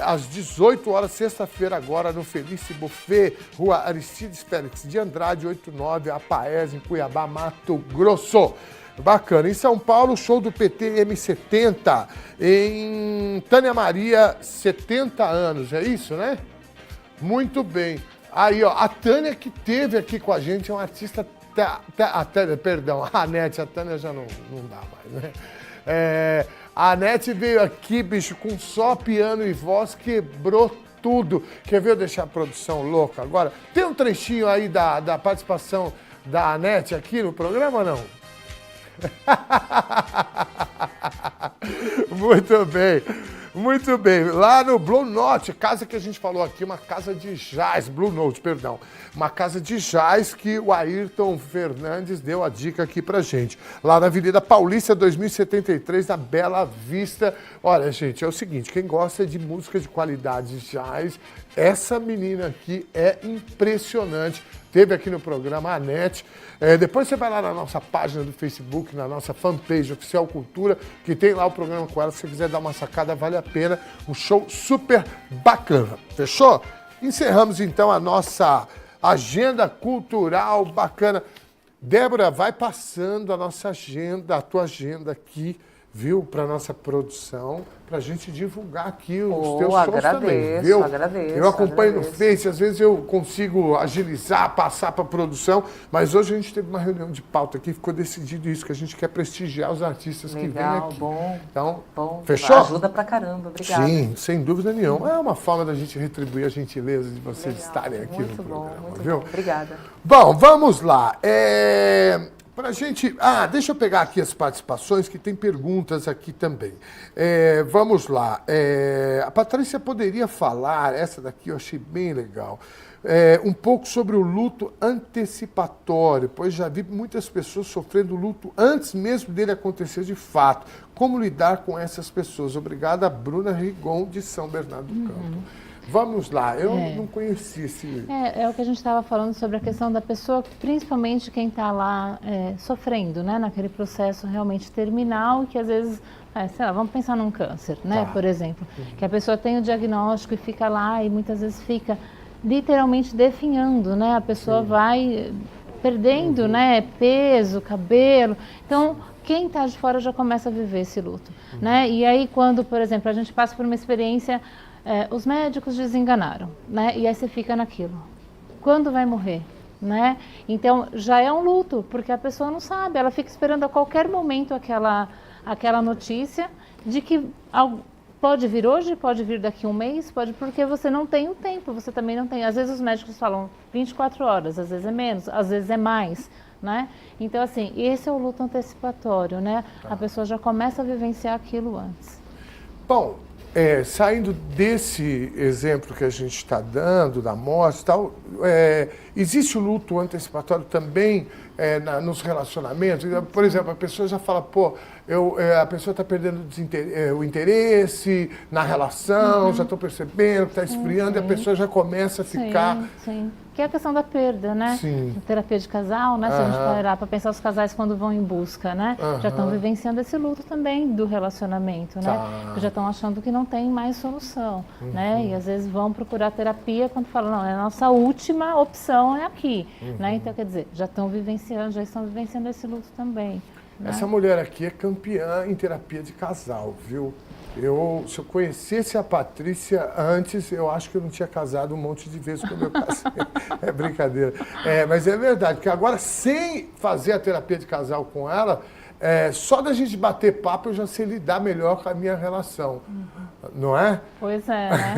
às 18 horas, sexta-feira agora, no Felice Buffet, Rua Aristides Félix de Andrade, 89, Apaés, em Cuiabá, Mato Grosso. Bacana. Em São Paulo, show do PT M70. Em Tânia Maria, 70 anos, é isso, né? Muito bem. Aí, ó, a Tânia que teve aqui com a gente é uma artista... Perdão, a Anete, a Tânia já não dá mais, né? A Anete veio aqui, bicho, com só piano e voz, quebrou tudo. Quer ver eu deixar a produção louca agora? Tem um trechinho aí da participação da Anete aqui no programa, não? Muito bem. Muito bem, lá no Blue Note, casa que a gente falou aqui, uma casa de jazz, Blue Note, perdão, uma casa de jazz que o Ayrton Fernandes deu a dica aqui pra gente, lá na Avenida Paulista 2073, na Bela Vista. Olha, gente, é o seguinte, quem gosta de música de qualidade jazz, essa menina aqui é impressionante. Teve aqui no programa a Anete. Depois você vai lá na nossa página do Facebook, na nossa fanpage Oficial Cultura, que tem lá o programa com ela. Se você quiser dar uma sacada, vale a pena. Um show super bacana. Fechou? Encerramos então a nossa agenda cultural bacana. Débora, vai passando a nossa agenda, a tua agenda aqui, viu, para nossa produção, para a gente divulgar aqui os teus shows também, viu? Eu acompanho no Face, às vezes eu consigo agilizar, passar para a produção, mas hoje a gente teve uma reunião de pauta aqui, ficou decidido isso, que a gente quer prestigiar os artistas que vêm aqui. Bom, então, bom. Fechou? Ajuda pra caramba, obrigada. Sim, sem dúvida nenhuma. É uma forma da gente retribuir a gentileza de vocês estarem aqui no programa, muito viu? bom, obrigada. Bom, vamos lá. Pra gente... deixa eu pegar aqui as participações, que tem perguntas aqui também. Vamos lá. A Patrícia poderia falar, essa daqui eu achei bem legal, um pouco sobre o luto antecipatório, pois já vi muitas pessoas sofrendo luto antes mesmo dele acontecer de fato. Como lidar com essas pessoas? Obrigada, Bruna Rigon, de São Bernardo do Campo. Vamos lá, eu não conheci esse... É o que a gente estava falando sobre a questão da pessoa, principalmente quem está lá sofrendo, né, naquele processo realmente terminal, e que às vezes, sei lá, vamos pensar num câncer, né, por exemplo, que a pessoa tem o diagnóstico e fica lá e muitas vezes fica literalmente definhando, né, a pessoa vai perdendo, né, peso, cabelo, então... Quem está de fora já começa a viver esse luto, né? E aí quando, por exemplo, a gente passa por uma experiência, os médicos desenganaram, né? E aí você fica naquilo. Quando vai morrer, né? Então já é um luto, porque a pessoa não sabe, ela fica esperando a qualquer momento aquela notícia de que pode vir hoje, pode vir daqui um mês, pode, porque você não tem o tempo, você também não tem. Às vezes os médicos falam 24 horas, às vezes é menos, às vezes é mais. Né? Então, assim, esse é o luto antecipatório, né? A pessoa já começa a vivenciar aquilo antes. Bom, saindo desse exemplo que a gente está dando, da morte e tal, existe o luto antecipatório também nos relacionamentos? Por exemplo, a pessoa já fala, a pessoa está perdendo o interesse na relação, já estou percebendo que está esfriando, e a pessoa já começa a ficar... Sim. Que é a questão da perda, né? Sim. A terapia de casal, né? Se a gente parar para pensar, os casais quando vão em busca, né? Já estão vivenciando esse luto também do relacionamento, né? Porque já estão achando que não tem mais solução, né? E às vezes vão procurar terapia quando falam, não, a nossa última opção é aqui, né? Então, quer dizer, já estão vivenciando esse luto também. Né? Essa mulher aqui é campeã em terapia de casal, viu? Se eu conhecesse a Patrícia antes, eu acho que eu não tinha casado um monte de vezes quando eu casei. É brincadeira. Mas é verdade, porque agora, sem fazer a terapia de casal com ela, só da gente bater papo eu já sei lidar melhor com a minha relação. Não é? Pois é, né?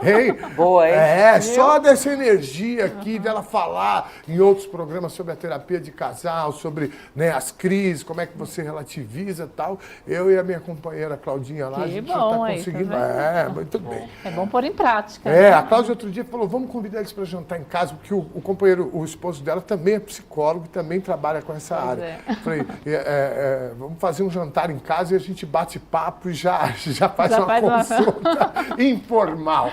Viu? Hein? Boa, hein? É, só dessa energia aqui dela falar em outros programas sobre a terapia de casal, sobre, né, as crises, como é que você relativiza e tal. Eu e a minha companheira Claudinha lá, Que a gente bom, já aí, está conseguindo. tá Muito bem. É bom pôr em prática. É, né? a Cláudia outro dia falou, vamos convidar eles para jantar em casa, porque o companheiro, o esposo dela também é psicólogo e também trabalha com essa Pois área. é. Falei, vamos fazer um jantar em casa e a gente bate papo e já faz Já uma faz uma- consulta informal.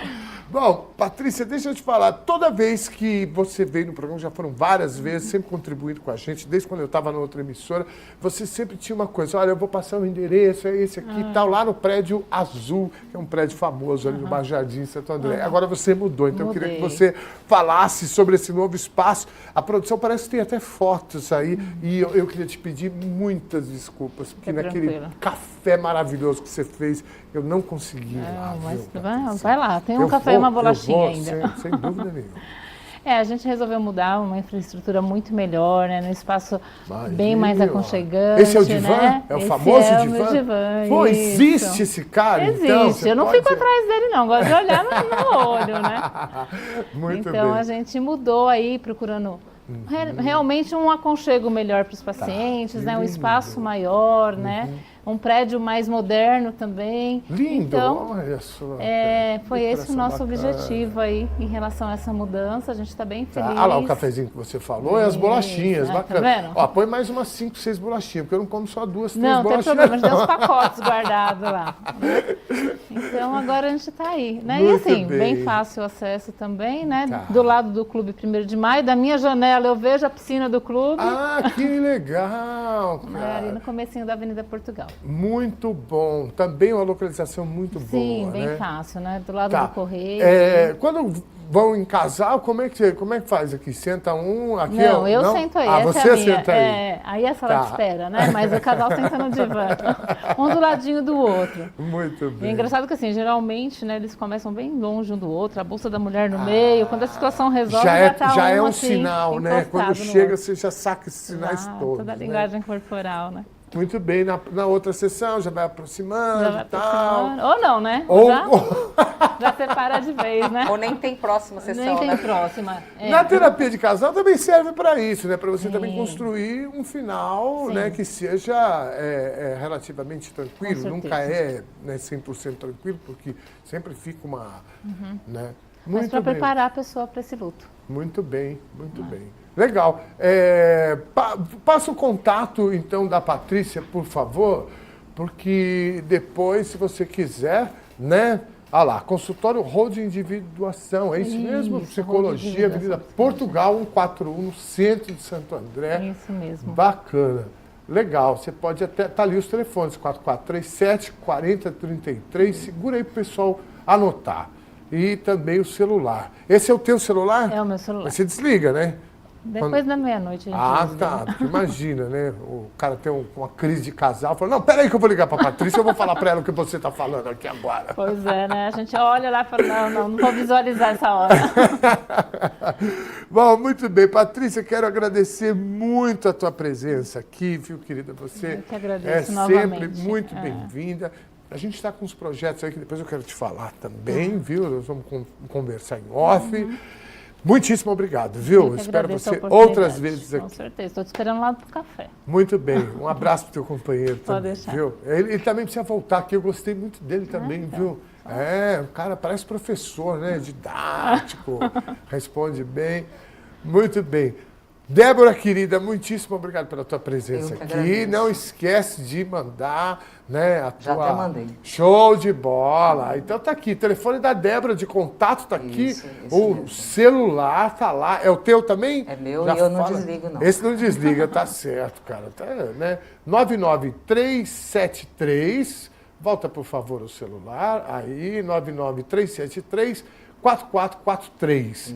Bom, Patrícia, deixa eu te falar, toda vez que você veio no programa, já foram várias vezes, sempre contribuindo com a gente, desde quando eu estava na outra emissora, você sempre tinha uma coisa, olha, eu vou passar o endereço, é esse aqui e tal, lá no prédio Azul, que é um prédio famoso ali no Baixo Jardim, em Santo André. Agora você mudou, então eu queria que Mudei. você falasse sobre esse novo espaço. A produção parece que tem até fotos aí, e eu queria te pedir muitas desculpas, porque Fica naquele tranquila. café maravilhoso que você fez, eu não consegui ir lá, Mas viu, vai, Patrícia? vai lá, tem um Eu café e vou, uma eu bolachinha vou, ainda. Sem dúvida nenhuma. A gente resolveu mudar uma infraestrutura muito melhor, né? Num espaço Mas, bem mais viu? aconchegante. Esse é o divã? Né? É o Esse famoso é divã? O meu divã? Pô, isso. existe esse cara, Existe. então? Você Eu não pode- fico atrás dele, não. Gosto de olhar no olho, né? Muito Então bem. a gente mudou aí, procurando realmente um aconchego melhor para os pacientes, né? Um lindo. espaço maior, né? Um prédio mais moderno também. Lindo, Então, olha só. foi Que esse o nosso bacana. objetivo aí em relação a essa mudança. A gente está bem Tá. feliz. Ah lá, o cafezinho que você falou e as Isso, bolachinhas, tá bacana. vendo? Ó, põe mais umas 5, 6 bolachinhas, porque eu não como só 2, 3 Não, tem bolachinhas. problema, a gente tem uns pacotes guardados lá. Né? Então agora a gente está aí, né? Muito E assim, bem. bem fácil o acesso também, né? Tá. Do lado do Clube 1º de Maio, da minha janela eu vejo a piscina do clube, Ah, que legal, né? Ali no cara. comecinho da Avenida Portugal. Muito bom. Também uma localização muito Sim, boa, bem né? fácil, né? Do lado Tá. do correio. Quando vão em casal, como é que faz aqui? Senta um, aqui é Não, o- eu sento aí, Ah, essa você é a minha. senta aí. Aí é a sala Tá. de espera, né? Mas o casal senta no divã. Um do ladinho do outro. Muito E é bem. engraçado que assim, geralmente, né, eles começam bem longe um do outro, a bolsa da mulher no meio, quando a situação resolve, tá já é um um assim, sinal, né? encostado Quando no chega, outro. você já saca esses sinais Já, todos. toda a né? linguagem corporal, né? Muito bem, na outra sessão já vai aproximando Já vai e tal. aproximando. Ou não, né? Ou, Já separa de vez, né? Ou nem tem próxima sessão, Nem tem né? próxima. É. na terapia de casal também serve para isso, né? Para você também Sim. construir um final, Sim. né, que seja relativamente tranquilo. Com Nunca certeza. é, né, 100% tranquilo, porque sempre fica uma, né? Mas Muito para bem. preparar a pessoa para esse luto. Muito bem, muito bem. Legal. Passa o contato, então, da Patrícia, por favor, porque depois, se você quiser, né? Ah lá, consultório Rol de Individuação, é isso mesmo? Isso, Psicologia, Rol de Avenida Individuação. Portugal, 141, no centro de Santo André. Isso mesmo. Bacana. Legal, você pode até... Tá ali os telefones, 4437-4033. Segura aí pro pessoal anotar. E também o celular. Esse é o teu celular? É o meu celular. Mas você desliga, né? Depois da meia-noite a gente Ah, desliga. tá. Porque imagina, né? O cara tem uma crise de casal, fala, não, peraí que eu vou ligar pra Patrícia, eu vou falar pra ela o que você tá falando aqui agora. Pois é, né? A gente olha lá e fala, não vou visualizar essa hora. Bom, muito bem. Patrícia, quero agradecer muito a tua presença aqui, viu, querida? Você Eu que agradeço é novamente. sempre muito É. bem-vinda. A gente está com uns projetos aí que depois eu quero te falar também, viu? Nós vamos conversar em off. Muitíssimo obrigado, viu? Eu que Espero agradeço a você oportunidade. outras vezes Com aqui. certeza. Estou te esperando lá pro café. Muito bem. Um abraço pro teu companheiro Pode também, deixar. viu? Ele também precisa voltar aqui. Eu gostei muito dele também, então. viu? O cara parece professor, né? Didático, responde bem. Muito bem. Débora, querida, muitíssimo obrigado pela tua presença Eu que aqui. agradeço. Não esquece de mandar, né, a Já tua... até mandei. Show de bola. Então tá aqui, o telefone da Débora de contato tá aqui, Isso o mesmo. celular tá lá. É o teu também? É meu Já e eu não fala. desligo, não. Esse não desliga, tá certo, cara. Tá, né? 99373, volta por favor o celular, aí, 99373-4443.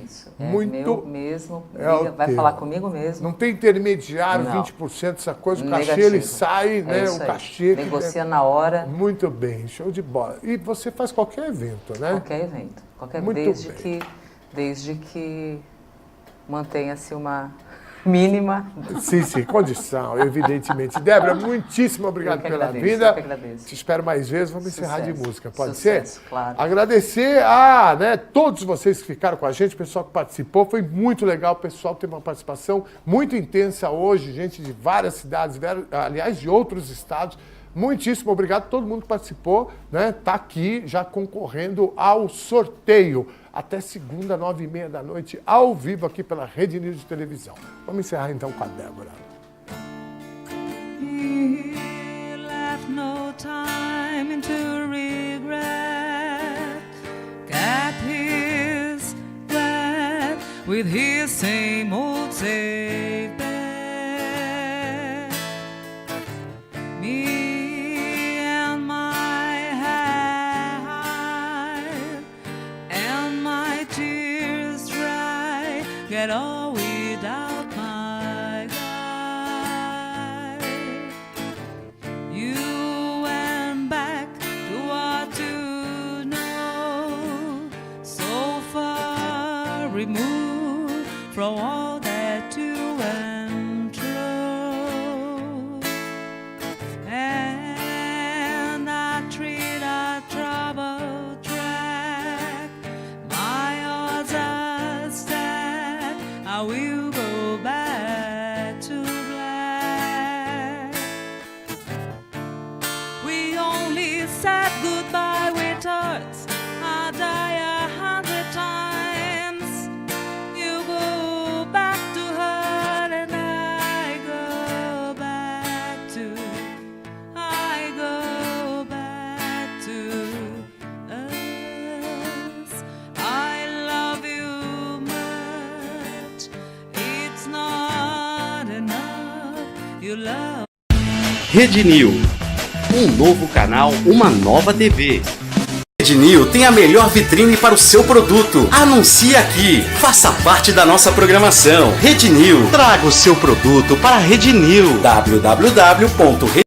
Isso. É Muito. meu mesmo. É o Liga, vai teu. falar comigo mesmo. Não tem intermediário, Não. 20% dessa coisa, o cachê Negativo. ele sai, né? isso O aí. cachê. que Negocia na hora, Muito bem, show de bola. E você faz qualquer evento, né? qualquer evento. Muito Desde que mantenha-se uma mínima. Sim, condição, evidentemente. Débora, muitíssimo obrigado Eu que pela agradeço, vida. eu que agradeço. Te espero mais vezes. Vamos encerrar de Sucesso. música, pode Sucesso, ser? claro. Agradecer a todos vocês que ficaram com a gente, o pessoal que participou. Foi muito legal. O pessoal teve uma participação muito intensa hoje, gente de várias cidades, aliás, de outros estados. Muitíssimo obrigado a todo mundo que participou, né? Tá aqui já concorrendo ao sorteio. Até segunda, 9h30 da noite, ao vivo aqui pela Rede News de televisão. Vamos encerrar então com a Débora. He left no time into regret. Kept his breath with his same old safe bet. Me and my heart and my tears dry. Get all without my guide. You went back to what you know, so far removed from all that you went through. And I treat our trouble track. My odds are stacked. I will go back to black. We only said goodbye with hearts. I die 100 times. You go back to her and I go back to us. I love you much. It's not enough. You love. Rednil, um novo canal, uma nova TV. Rednil tem a melhor vitrine para o seu produto. Anuncie aqui. Faça parte da nossa programação. Rednil, traga o seu produto para a Rednil. www.rednil.com